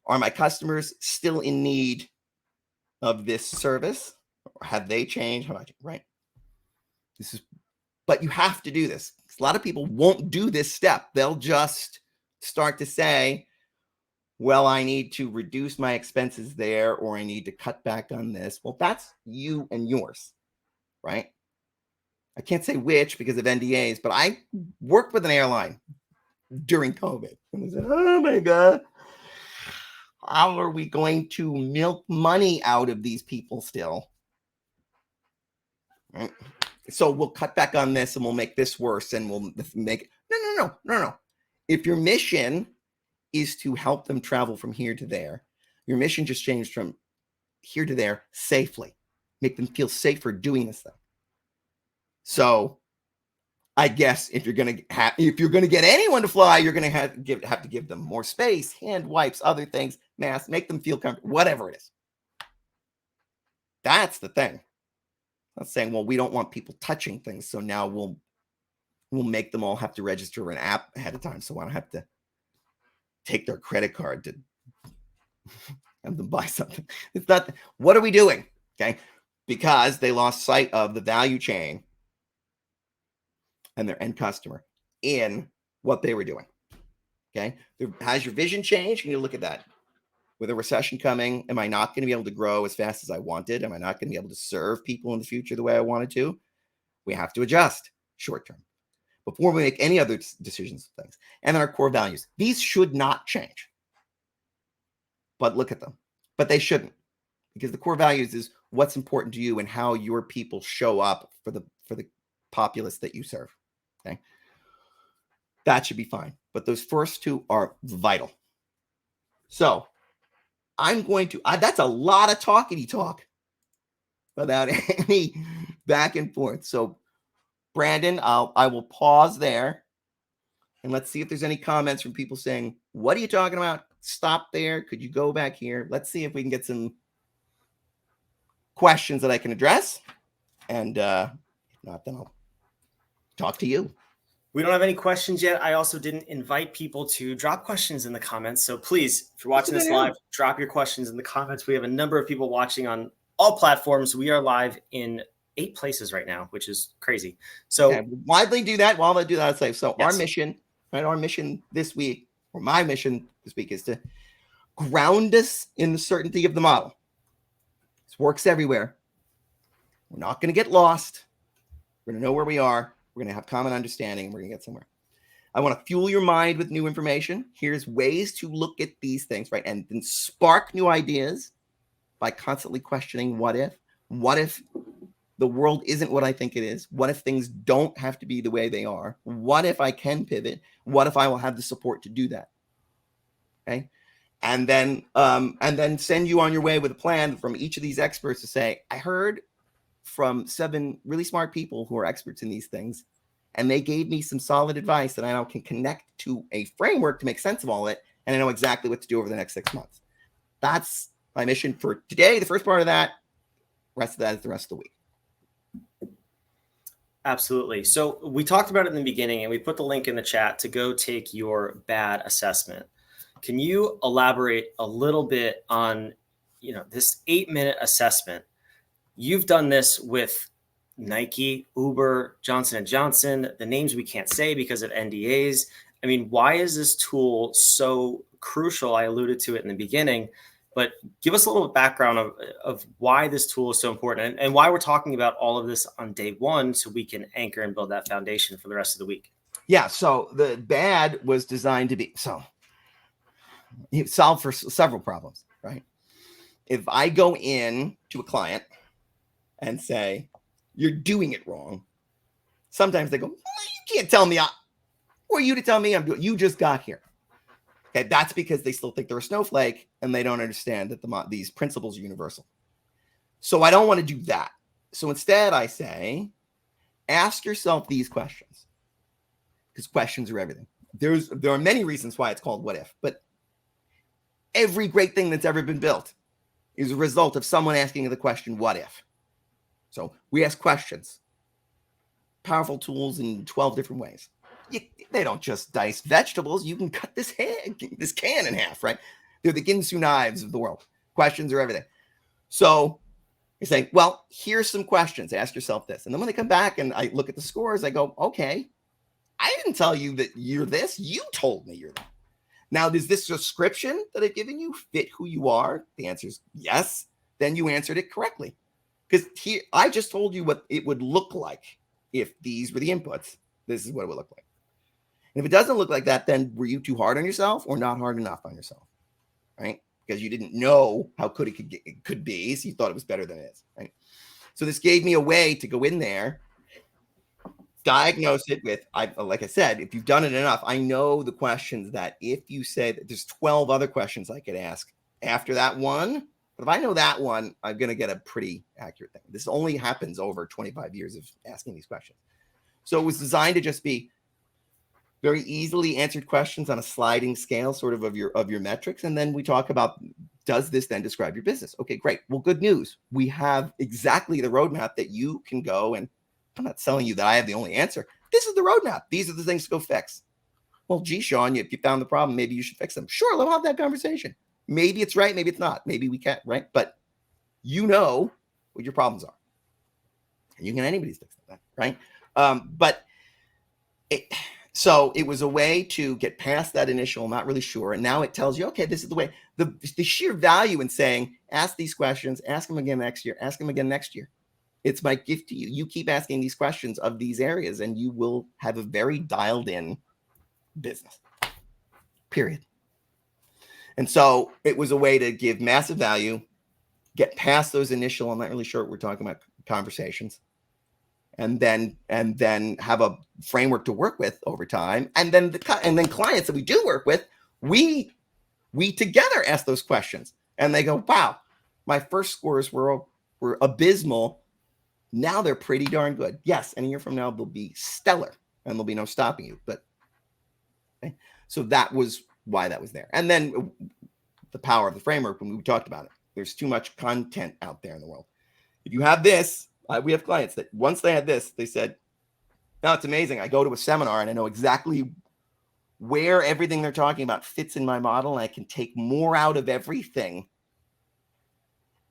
Are my customers still in need of this service? Or have they changed? Right? This is, but you have to do this. A lot of people won't do this step. They'll just start to say, well, I need to reduce my expenses there, or I need to cut back on this. Well, that's you and yours, right? I can't say which because of NDAs, but I worked with an airline during COVID. And they said, oh my God, how are we going to milk money out of these people still? Right? So we'll cut back on this and we'll make this worse and we'll make it. No. If your mission is to help them travel from here to there, your mission just changed from here to there safely. Make them feel safer doing this thing. So I guess if you're going to get anyone to fly, you're going to have to give them more space, hand wipes, other things, masks, make them feel comfortable, whatever it is. That's the thing. I'm not saying, well, we don't want people touching things, so now we'll make them all have to register an app ahead of time, so I don't have to take their credit card to have them buy something. It's not. What are we doing? Okay, because they lost sight of the value chain and their end customer in what they were doing. Okay, has your vision changed? You need to look at that. With a recession coming, am I not going to be able to grow as fast as I wanted? Am I not going to be able to serve people in the future the way I wanted to? We have to adjust short term before we make any other decisions of things. And then our core values. These should not change. But look at them. But they shouldn't, because the core values is what's important to you and how your people show up for the populace that you serve. Okay, that should be fine. But those first 2 are vital. So I'm going to, that's a lot of talkity talk without any back and forth. So Brandon, I will pause there and let's see if there's any comments from people saying, what are you talking about? Stop there. Could you go back here? Let's see if we can get some questions that I can address. And if not, then I'll talk to you. We don't have any questions yet. I also didn't invite people to drop questions in the comments. So please, if you're watching this live, drop your questions in the comments. We have a number of people watching on all platforms. We are live in 8 places right now, which is crazy. So widely do that. While they do that, I'd say, so yes. Our mission this week, or my mission this week, is to ground us in the certainty of the model. This works everywhere. We're not going to get lost. We're going to know where we are. We're going to have common understanding. We're going to get somewhere. I want to fuel your mind with new information. Here's ways to look at these things, right? And then spark new ideas by constantly questioning what if? What if the world isn't what I think it is? What if things don't have to be the way they are? What if I can pivot? What if I will have the support to do that? Okay. And then send you on your way with a plan from each of these experts to say, I heard from 7 really smart people who are experts in these things, and they gave me some solid advice that I now can connect to a framework to make sense of all it, and I know exactly what to do over the next 6 months. That's my mission for today, the first part of that. Rest of that is the rest of the week. Absolutely. So we talked about it in the beginning, and we put the link in the chat to go take your BAD assessment. Can you elaborate a little bit on, this 8-minute assessment? You've done this with Nike, Uber, Johnson & Johnson, the names we can't say because of NDAs. I mean, why is this tool so crucial? I alluded to it in the beginning, but give us a little background of why this tool is so important and why we're talking about all of this on day 1 so we can anchor and build that foundation for the rest of the week. Yeah, so the BAD was designed to be, solve for several problems, right? If I go in to a client and say, you're doing it wrong, sometimes they go, well, you can't tell me, who are you to tell me I'm doing? You just got here. Okay, that's because they still think they're a snowflake and they don't understand that these principles are universal. So I don't want to do that. So instead I say, ask yourself these questions, because questions are everything. There are many reasons why it's called what if, but every great thing that's ever been built is a result of someone asking the question, what if? So we ask questions, powerful tools in 12 different ways. They don't just dice vegetables. You can cut this can in half, right? They're the Ginsu knives of the world. Questions are everything. So you say, well, here's some questions. Ask yourself this. And then when they come back and I look at the scores, I go, okay, I didn't tell you that you're this. You told me you're that. Now, does this description that I've given you fit who you are? The answer is yes. Then you answered it correctly. Because here, I just told you what it would look like if these were the inputs. This is what it would look like. And if it doesn't look like that, then were you too hard on yourself or not hard enough on yourself, right? Because you didn't know how good it could be, so you thought it was better than it is, right? So this gave me a way to go in there, diagnose it with, like I said, if you've done it enough, I know the questions that if you say that there's 12 other questions I could ask after that one, but if I know that one, I'm going to get a pretty accurate thing. This only happens over 25 years of asking these questions. So it was designed to just be very easily answered questions on a sliding scale, sort of your metrics. And then we talk about, does this then describe your business? Okay, great. Well, good news. We have exactly the roadmap that you can go, and I'm not telling you that I have the only answer. This is the roadmap. These are the things to go fix. Well, gee, Sean, if you found the problem, maybe you should fix them. Sure, let's have that conversation. Maybe it's right, maybe it's not. Maybe we can't, right? But you know what your problems are. And you can anybody's fix that, right? So it was a way to get past that initial, not really sure. And now it tells you, okay, this is the way. The sheer value in saying, ask these questions, ask them again next year, ask them again next year. It's my gift to you. You keep asking these questions of these areas and you will have a very dialed in business, period. And so it was a way to give massive value, get past those initial, I'm not really sure what we're talking about, conversations, and then have a framework to work with over time. And then clients that we do work with, we together ask those questions and they go, wow, my first scores were abysmal. Now they're pretty darn good. Yes. And a year from now, they'll be stellar and there'll be no stopping you. But okay. So that was why that was there. And then the power of the framework, when we talked about it, there's too much content out there in the world. If you have this, we have clients that once they had this, they said, no, it's amazing. I go to a seminar and I know exactly where everything they're talking about fits in my model. And I can take more out of everything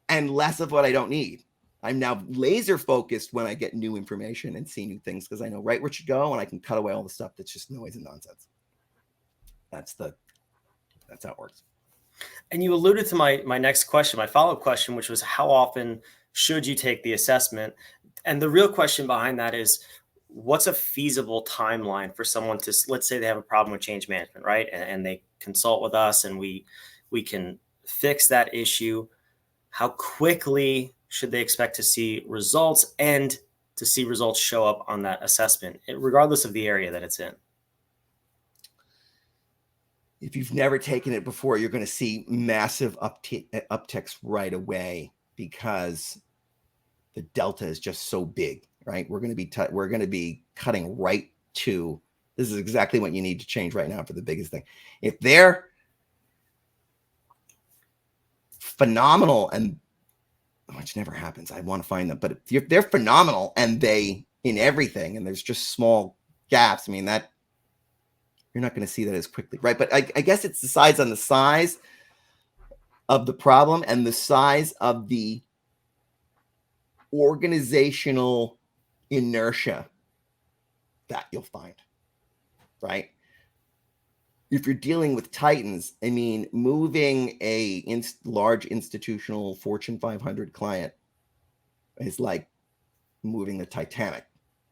and less of what I don't need. I'm now laser focused when I get new information and see new things because I know right where it should go and I can cut away all the stuff that's just noise and nonsense. That's how it works. And you alluded to my next question, my follow-up question, which was how often should you take the assessment? And the real question behind that is, what's a feasible timeline for someone to, let's say they have a problem with change management, right? And they consult with us and we can fix that issue. How quickly should they expect to see results and to see results show up on that assessment, regardless of the area that it's in? If you've never taken it before, you're going to see massive upticks right away because the delta is just so big, right? We're going to be cutting right to, this is exactly what you need to change right now for the biggest thing. If they're phenomenal, and which never happens, I want to find them, but if they're phenomenal and they in everything and there's just small gaps, I mean, that you're not going to see that as quickly, right? But I guess it's the size of the problem and the size of the organizational inertia that you'll find, right? If you're dealing with titans, I mean, moving a large institutional Fortune 500 client is like moving the Titanic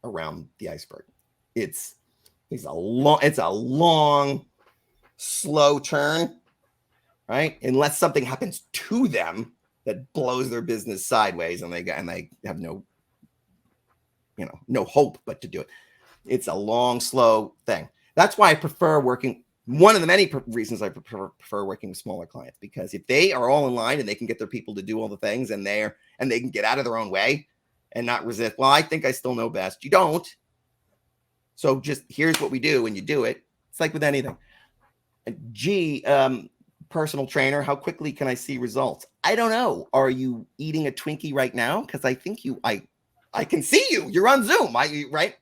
around the iceberg. It's a long, slow turn, right? Unless something happens to them that blows their business sideways and they have no hope but to do it. It's a long, slow thing. That's why I prefer working one of the many reasons I prefer working with smaller clients, because if they are all in line and they can get their people to do all the things and they can get out of their own way and not resist. Well, I think I still know best. You don't. So just here's what we do, and you do it. It's like with anything. Gee, personal trainer, how quickly can I see results? I don't know. Are you eating a Twinkie right now? Because I think I can see you. You're on Zoom, right?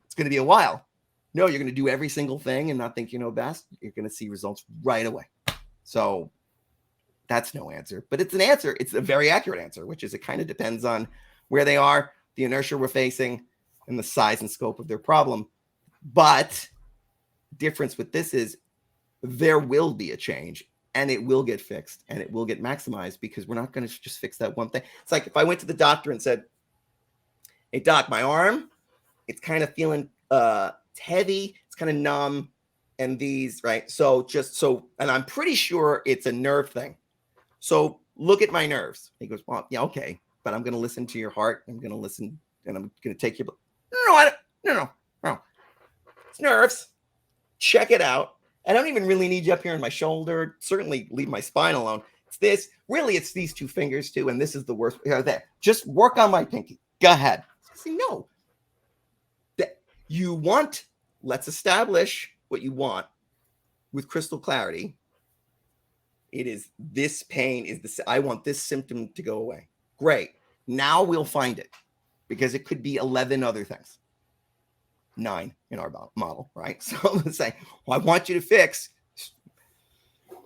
It's going to be a while. No, you're going to do every single thing and not think you know best. You're going to see results right away. So that's no answer, but it's an answer. It's a very accurate answer, which is it kind of depends on where they are, the inertia we're facing, and the size and scope of their problem. But difference with this is there will be a change, and it will get fixed, and it will get maximized, because we're not going to just fix that one thing. It's like if I went to the doctor and said, hey, doc, my arm, it's kind of feeling it's heavy, it's kind of numb, and these, right? So and I'm pretty sure it's a nerve thing. So look at my nerves. He goes, well, yeah, okay, but I'm going to listen to your heart. I'm going to listen, and I'm going to take your, no. It's nerves. Check it out. I don't even really need you up here on my shoulder. Certainly leave my spine alone. It's this. Really, it's these two fingers too, and this is the worst. There. Just work on my pinky. Go ahead. See, no. You want, let's establish what you want with crystal clarity. It is this pain is this. I want this symptom to go away. Great. Now we'll find it, because it could be 11 other things. 9 in our model, right? So let's say, well, I want you to fix.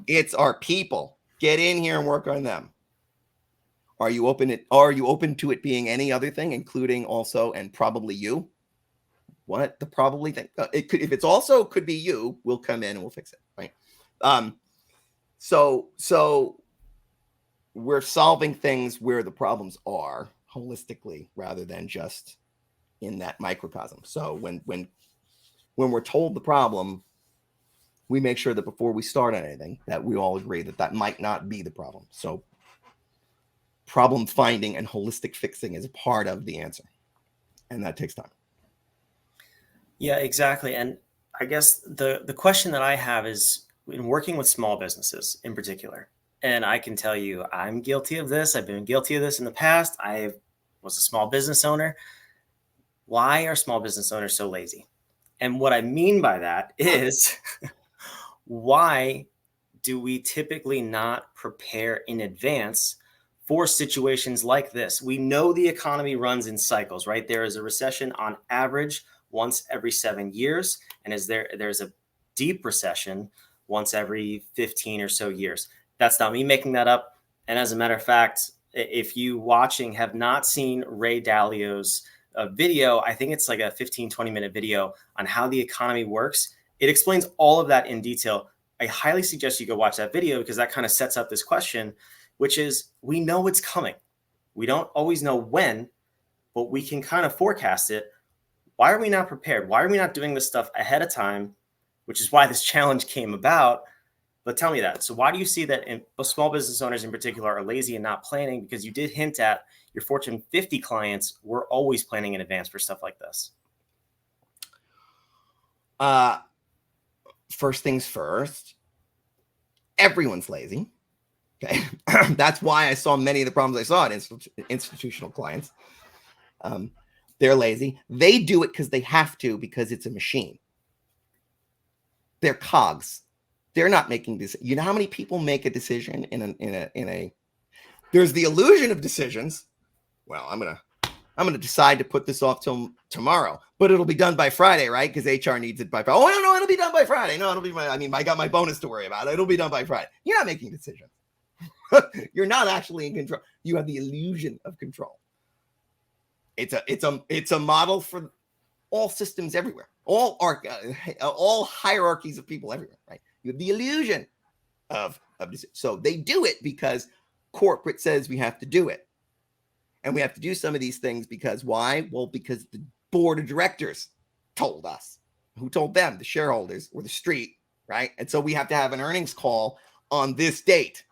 It's our people. Get in here and work on them. Are you open to it being any other thing, including also and probably you? What the probably thing? It could, if it's also could be you, we'll come in and we'll fix it, right? So we're solving things where the problems are holistically, rather than just in that microcosm. So when we're told the problem, we make sure that before we start on anything, that we all agree that might not be the problem. So problem finding and holistic fixing is a part of the answer, and that takes time. Yeah, exactly. And I guess the question that I have is, in working with small businesses in particular, and I can tell you I'm guilty of this. I've been guilty of this in the past. I was a small business owner. Why are small business owners so lazy? And what I mean by that is, why do we typically not prepare in advance for situations like this? We know the economy runs in cycles, right? There is a recession on average once every 7 years, and there's a deep recession once every 15 or so years. That's not me making that up. And as a matter of fact, if you watching have not seen Ray Dalio's video, I think it's like a 15-20 minute video on how the economy works. It explains all of that in detail. I highly suggest you go watch that video, because that kind of sets up this question, which is, we know it's coming. We don't always know when, but we can kind of forecast it. Why are we not prepared? Why are we not doing this stuff ahead of time? Which is why this challenge came about. But tell me that. So why do you see that small business owners in particular are lazy and not planning? Because you did hint at your Fortune 50 clients were always planning in advance for stuff like this. First things first, everyone's lazy. Okay. That's why I saw many of the problems I saw in institutional clients. They're lazy. They do it because they have to, because it's a machine. They're cogs. They're not making this. You know how many people make a decision in a there's the illusion of decisions. Well, I'm gonna decide to put this off till tomorrow, but it'll be done by Friday, right? Because HR needs it by Friday. Oh, no, it'll be done by Friday. No, I got my bonus to worry about. It'll be done by Friday. You're not making decisions. You're not actually in control. You have the illusion of control. It's a model for all systems everywhere, all hierarchies of people everywhere, right? You have the illusion of so they do it because corporate says we have to do it. And we have to do some of these things because why? Well, because the board of directors told us. Who told them? The shareholders or the street, right? And so we have to have an earnings call on this date.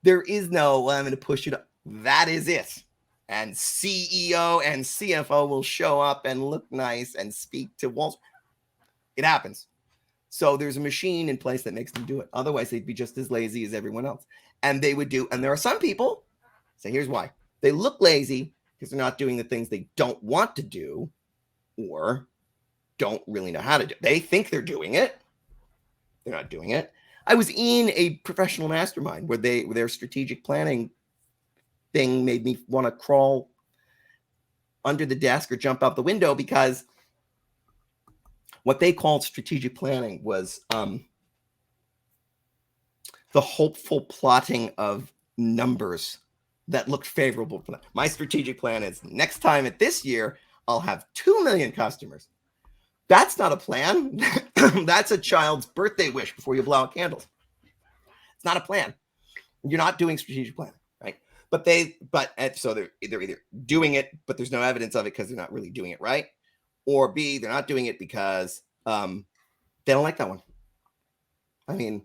There is no, well, I'm going to push it up. That is it. And CEO and CFO will show up and look nice and speak to Wall Street. It happens. So there's a machine in place that makes them do it. Otherwise, they'd be just as lazy as everyone else. And they would do, and there are some people, so here's why. They look lazy because they're not doing the things they don't want to do or don't really know how to do. They think they're doing it. They're not doing it. I was in a professional mastermind where their strategic planning thing made me want to crawl under the desk or jump out the window, because what they called strategic planning was the hopeful plotting of numbers that looked favorable for them. My strategic plan is next time at this year, I'll have 2 million customers. That's not a plan. That's a child's birthday wish before you blow out candles. It's not a plan. You're not doing strategic planning, right? So they're either doing it, but there's no evidence of it because they're not really doing it right, or B, they're not doing it because they don't like that one. I mean,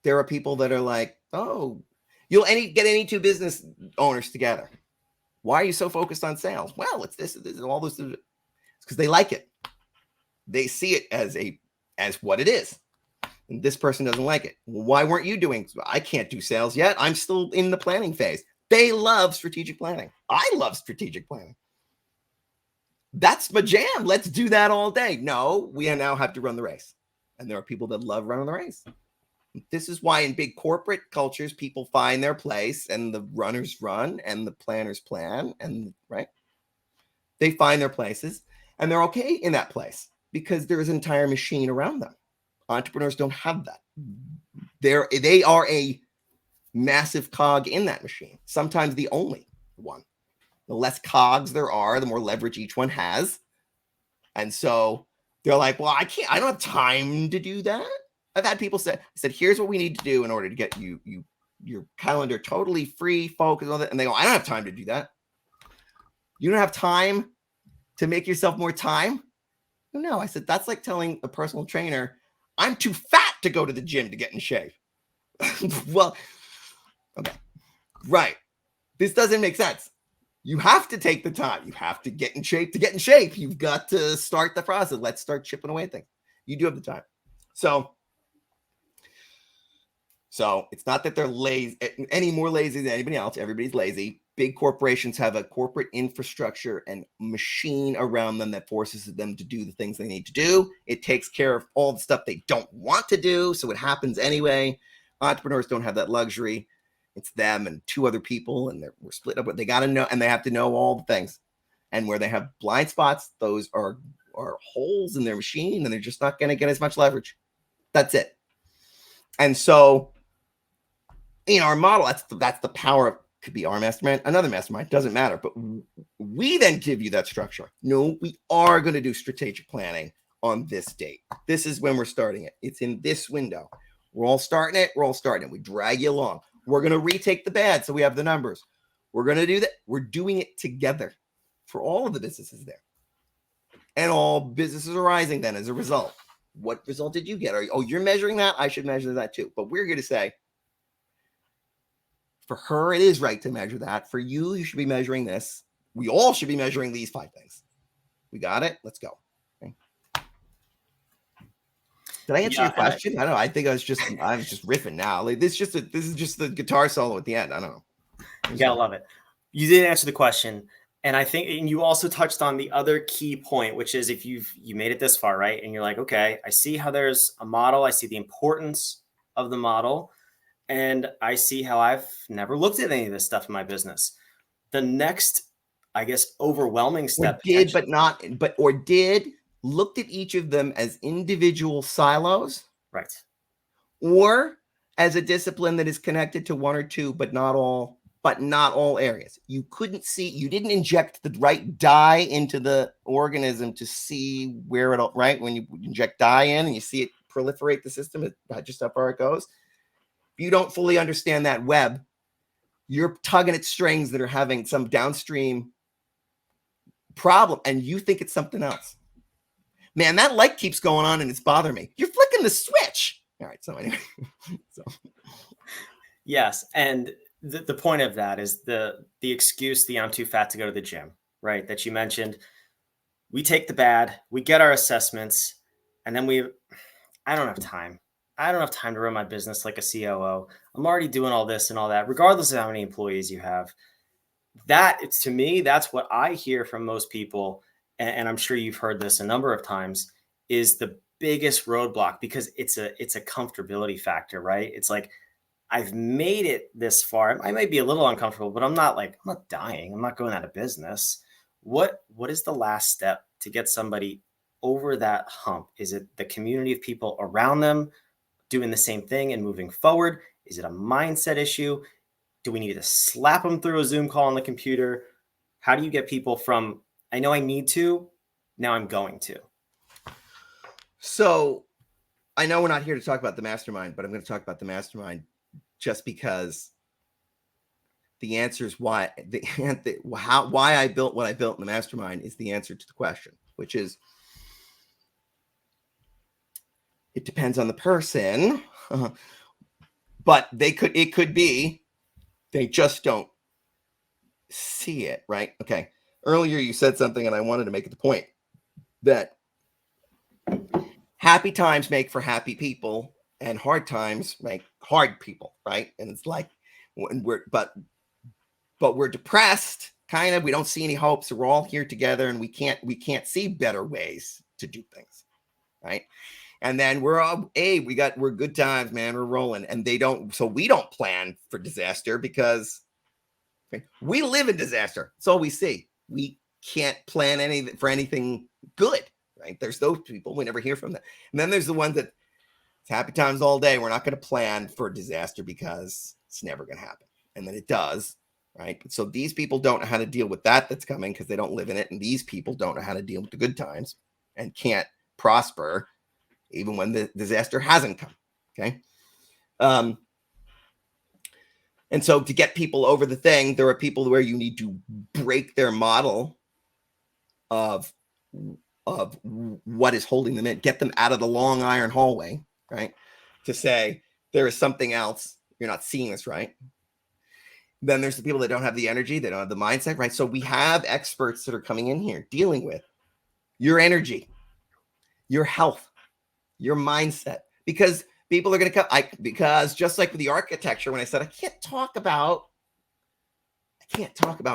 there are people that are like, oh, you'll get any two business owners together. Why are you so focused on sales? Well, it's this all this. It's because they like it. They see it as what it is. And this person doesn't like it. Well, why weren't you doing? I can't do sales yet. I'm still in the planning phase. They love strategic planning. I love strategic planning. That's my jam. Let's do that all day. No, we now have to run the race. And there are people that love running the race. This is why in big corporate cultures, people find their place and the runners run and the planners plan, and right? They find their places and they're okay in that place because there is an entire machine around them. Entrepreneurs don't have that. They are a massive cog in that machine, sometimes the only one. The less cogs there are, the more leverage each one has. And so they're like, well, I don't have time to do that. I've had people say, here's what we need to do in order to get your calendar totally free, focused on it. And they go, I don't have time to do that. You don't have time to make yourself more time? No, I said, that's like telling a personal trainer, I'm too fat to go to the gym to get in shape. Well, okay, right. This doesn't make sense. You have to take the time. You have to get in shape to get in shape. You've got to start the process. Let's start chipping away at things. You do have the time. So it's not that they're lazy, any more lazy than anybody else. Everybody's lazy. Big corporations have a corporate infrastructure and machine around them that forces them to do the things they need to do. It takes care of all the stuff they don't want to do, so it happens anyway. Entrepreneurs don't have that luxury. It's them and two other people, and we're split up. But they got to know, and they have to know all the things. And where they have blind spots, those are holes in their machine, and they're just not going to get as much leverage. That's it. And so, in our model, that's the power of, could be our mastermind, another mastermind, doesn't matter. But we then give you that structure. No, we are going to do strategic planning on this date. This is when we're starting it. It's in this window. We're all starting it. We drag you along. We're going to retake the bad so we have the numbers. We're going to do that. We're doing it together for all of the businesses there. And all businesses are rising then as a result. What result did you get? You're measuring that? I should measure that too. But we're going to say, for her, it is right to measure that. For you, you should be measuring this. We all should be measuring these 5 things. We got it? Let's go. Okay. Did I answer your question? I don't know. I think I was just riffing now. Like this is just the guitar solo at the end. I don't know. You gotta love it. You did answer the question. And I think, and you also touched on the other key point, which is if you made it this far, right? And you're like, okay, I see how there's a model. I see the importance of the model. And I see how I've never looked at any of this stuff in my business. The next, I guess, overwhelming step. Looked at each of them as individual silos. Right. Or as a discipline that is connected to one or two, but not all areas. You didn't inject the right dye into the organism to see where it all, right? When you inject dye in and you see it proliferate the system, just how far it goes. If you don't fully understand that web, you're tugging at strings that are having some downstream problem and you think it's something else. Man, that light keeps going on and it's bothering me. You're flicking the switch. All right. So anyway. Yes. And the point of that is the excuse, I'm too fat to go to the gym, right? That you mentioned. We take the bad, we get our assessments, and then I don't have time. I don't have time to run my business like a COO. I'm already doing all this and all that, regardless of how many employees you have. That, it's, to me, that's what I hear from most people. And I'm sure you've heard this a number of times, is the biggest roadblock, because it's a comfortability factor, right? It's like, I've made it this far. I might be a little uncomfortable, but I'm not dying. I'm not going out of business. What is the last step to get somebody over that hump? Is it the community of people around them doing the same thing and moving forward? Is it a mindset issue? Do we need to slap them through a Zoom call on the computer? How do you get people from, I know I need to, now I'm going to? So I know we're not here to talk about the mastermind, but I'm going to talk about the mastermind just because the answer is why I built what I built in the mastermind is the answer to the question, which is, it depends on the person, but it could be they just don't see it, right? Okay. Earlier you said something and I wanted to make it the point that happy times make for happy people and hard times make hard people, right? And it's like when we're depressed, kind of, we don't see any hope, so we're all here together and we can't see better ways to do things, right? And then we're good times, man, we're rolling, and we don't plan for disaster because we live in disaster. It's all we see. We can't plan for anything good, right? There's those people, we never hear from them. And then there's the ones that it's happy times all day. We're not going to plan for disaster because it's never going to happen. And then it does, right? So these people don't know how to deal with that's coming because they don't live in it. And these people don't know how to deal with the good times and can't prosper even when the disaster hasn't come, okay? And so to get people over the thing, there are people where you need to break their model of what is holding them in, get them out of the long iron hallway, right? To say, there is something else. You're not seeing this right. Then there's the people that don't have the energy. They don't have the mindset, right? So we have experts that are coming in here dealing with your energy, your health, your mindset, because people are going to come. Because just like with the architecture, when I said I can't talk about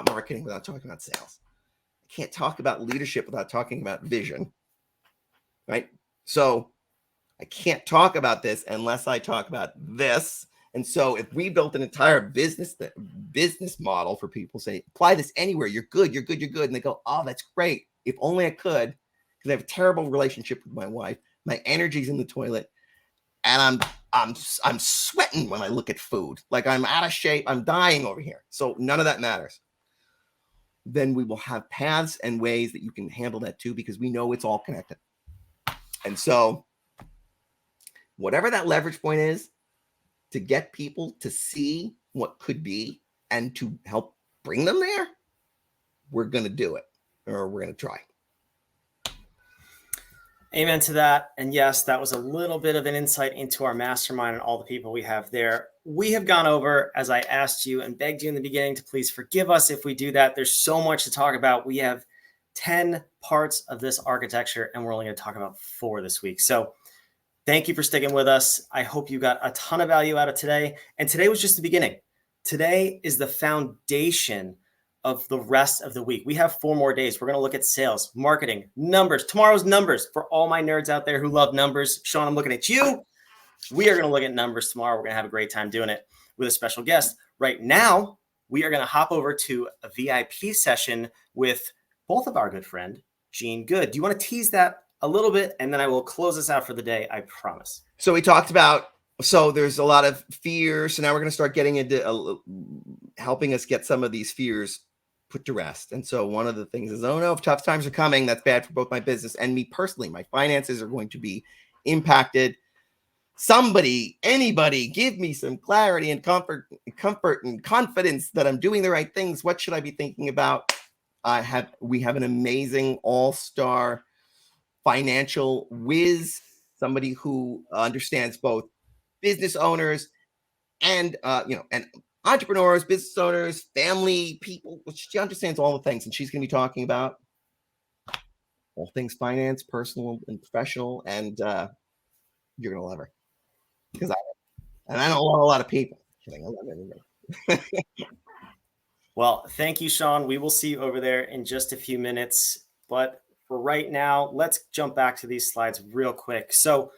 marketing without talking about sales. I can't talk about leadership without talking about vision, right? So I can't talk about this unless I talk about this. And so if we built an entire business model for people, say, apply this anywhere, you're good. And they go, oh, that's great. If only I could, because I have a terrible relationship with my wife. My energy's in the toilet. And I'm sweating when I look at food. Like I'm out of shape. I'm dying over here. So none of that matters. Then we will have paths and ways that you can handle that too, because we know it's all connected. And so whatever that leverage point is, to get people to see what could be and to help bring them there, we're going to do it, or we're going to try. Amen to that. And yes, that was a little bit of an insight into our mastermind and all the people we have there. We have gone over, as I asked you and begged you in the beginning, to please forgive us if we do that. There's so much to talk about. We have 10 parts of this architecture, and we're only going to talk about 4 this week. So thank you for sticking with us. I hope you got a ton of value out of today. And today was just the beginning. Today is the foundation of the rest of the week. We have 4 more days. We're going to look at sales, marketing, numbers. Tomorrow's numbers for all my nerds out there who love numbers. Sean, I'm looking at you. We are going to look at numbers tomorrow. We're going to have a great time doing it with a special guest. Right now, we are going to hop over to a VIP session with both of our good friend, Gene Good. Do you want to tease that a little bit? And then I will close this out for the day, I promise. So we talked about, so there's a lot of fear. So now we're going to start getting into helping us get some of these fears put to rest. And so one of the things is, oh no, if tough times are coming, that's bad for both my business and me personally. My finances are going to be impacted. Somebody, anybody, give me some clarity and comfort and confidence that I'm doing the right things. What should I be thinking about? We have an amazing all-star financial whiz, somebody who understands both business owners and and entrepreneurs, business owners, family people. She understands all the things, and she's going to be talking about all things finance, personal and professional, and You're gonna love her because I don't love a lot of people. Kidding, I love everybody. Well, thank you, Sean. We will see you over there in just a few minutes. But for right now, let's jump back to these slides real quick. So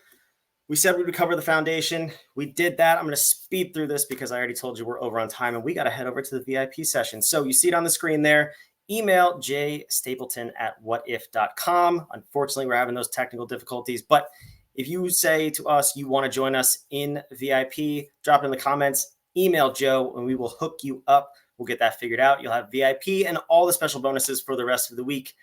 we said we would cover the foundation. We did that. I'm going to speed through this because I already told you we're over on time and we got to head over to the VIP session. So you see it on the screen there. Email jstapleton@whatif.com. Unfortunately, we're having those technical difficulties, but if you say to us you want to join us in VIP, drop it in the comments, email Joe, and we will hook you up. We'll get that figured out. You'll have VIP and all the special bonuses for the rest of the week.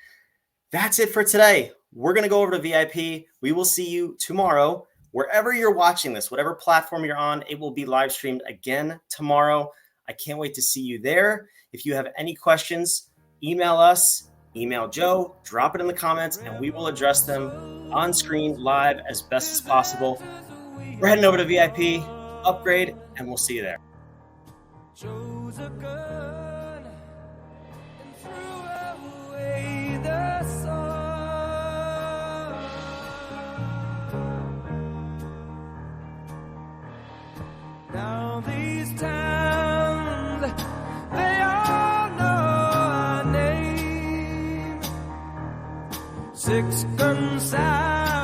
That's it for today. We're going to go over to VIP. We will see you tomorrow. Wherever you're watching this, whatever platform you're on, it will be live streamed again tomorrow. I can't wait to see you there. If you have any questions, email us, email Joe, drop it in the comments, and we will address them on screen live as best as possible. We're heading over to VIP, upgrade, and we'll see you there. Chose a gun and threw away the sun. Now these towns, they all know our name. 6 gun sound.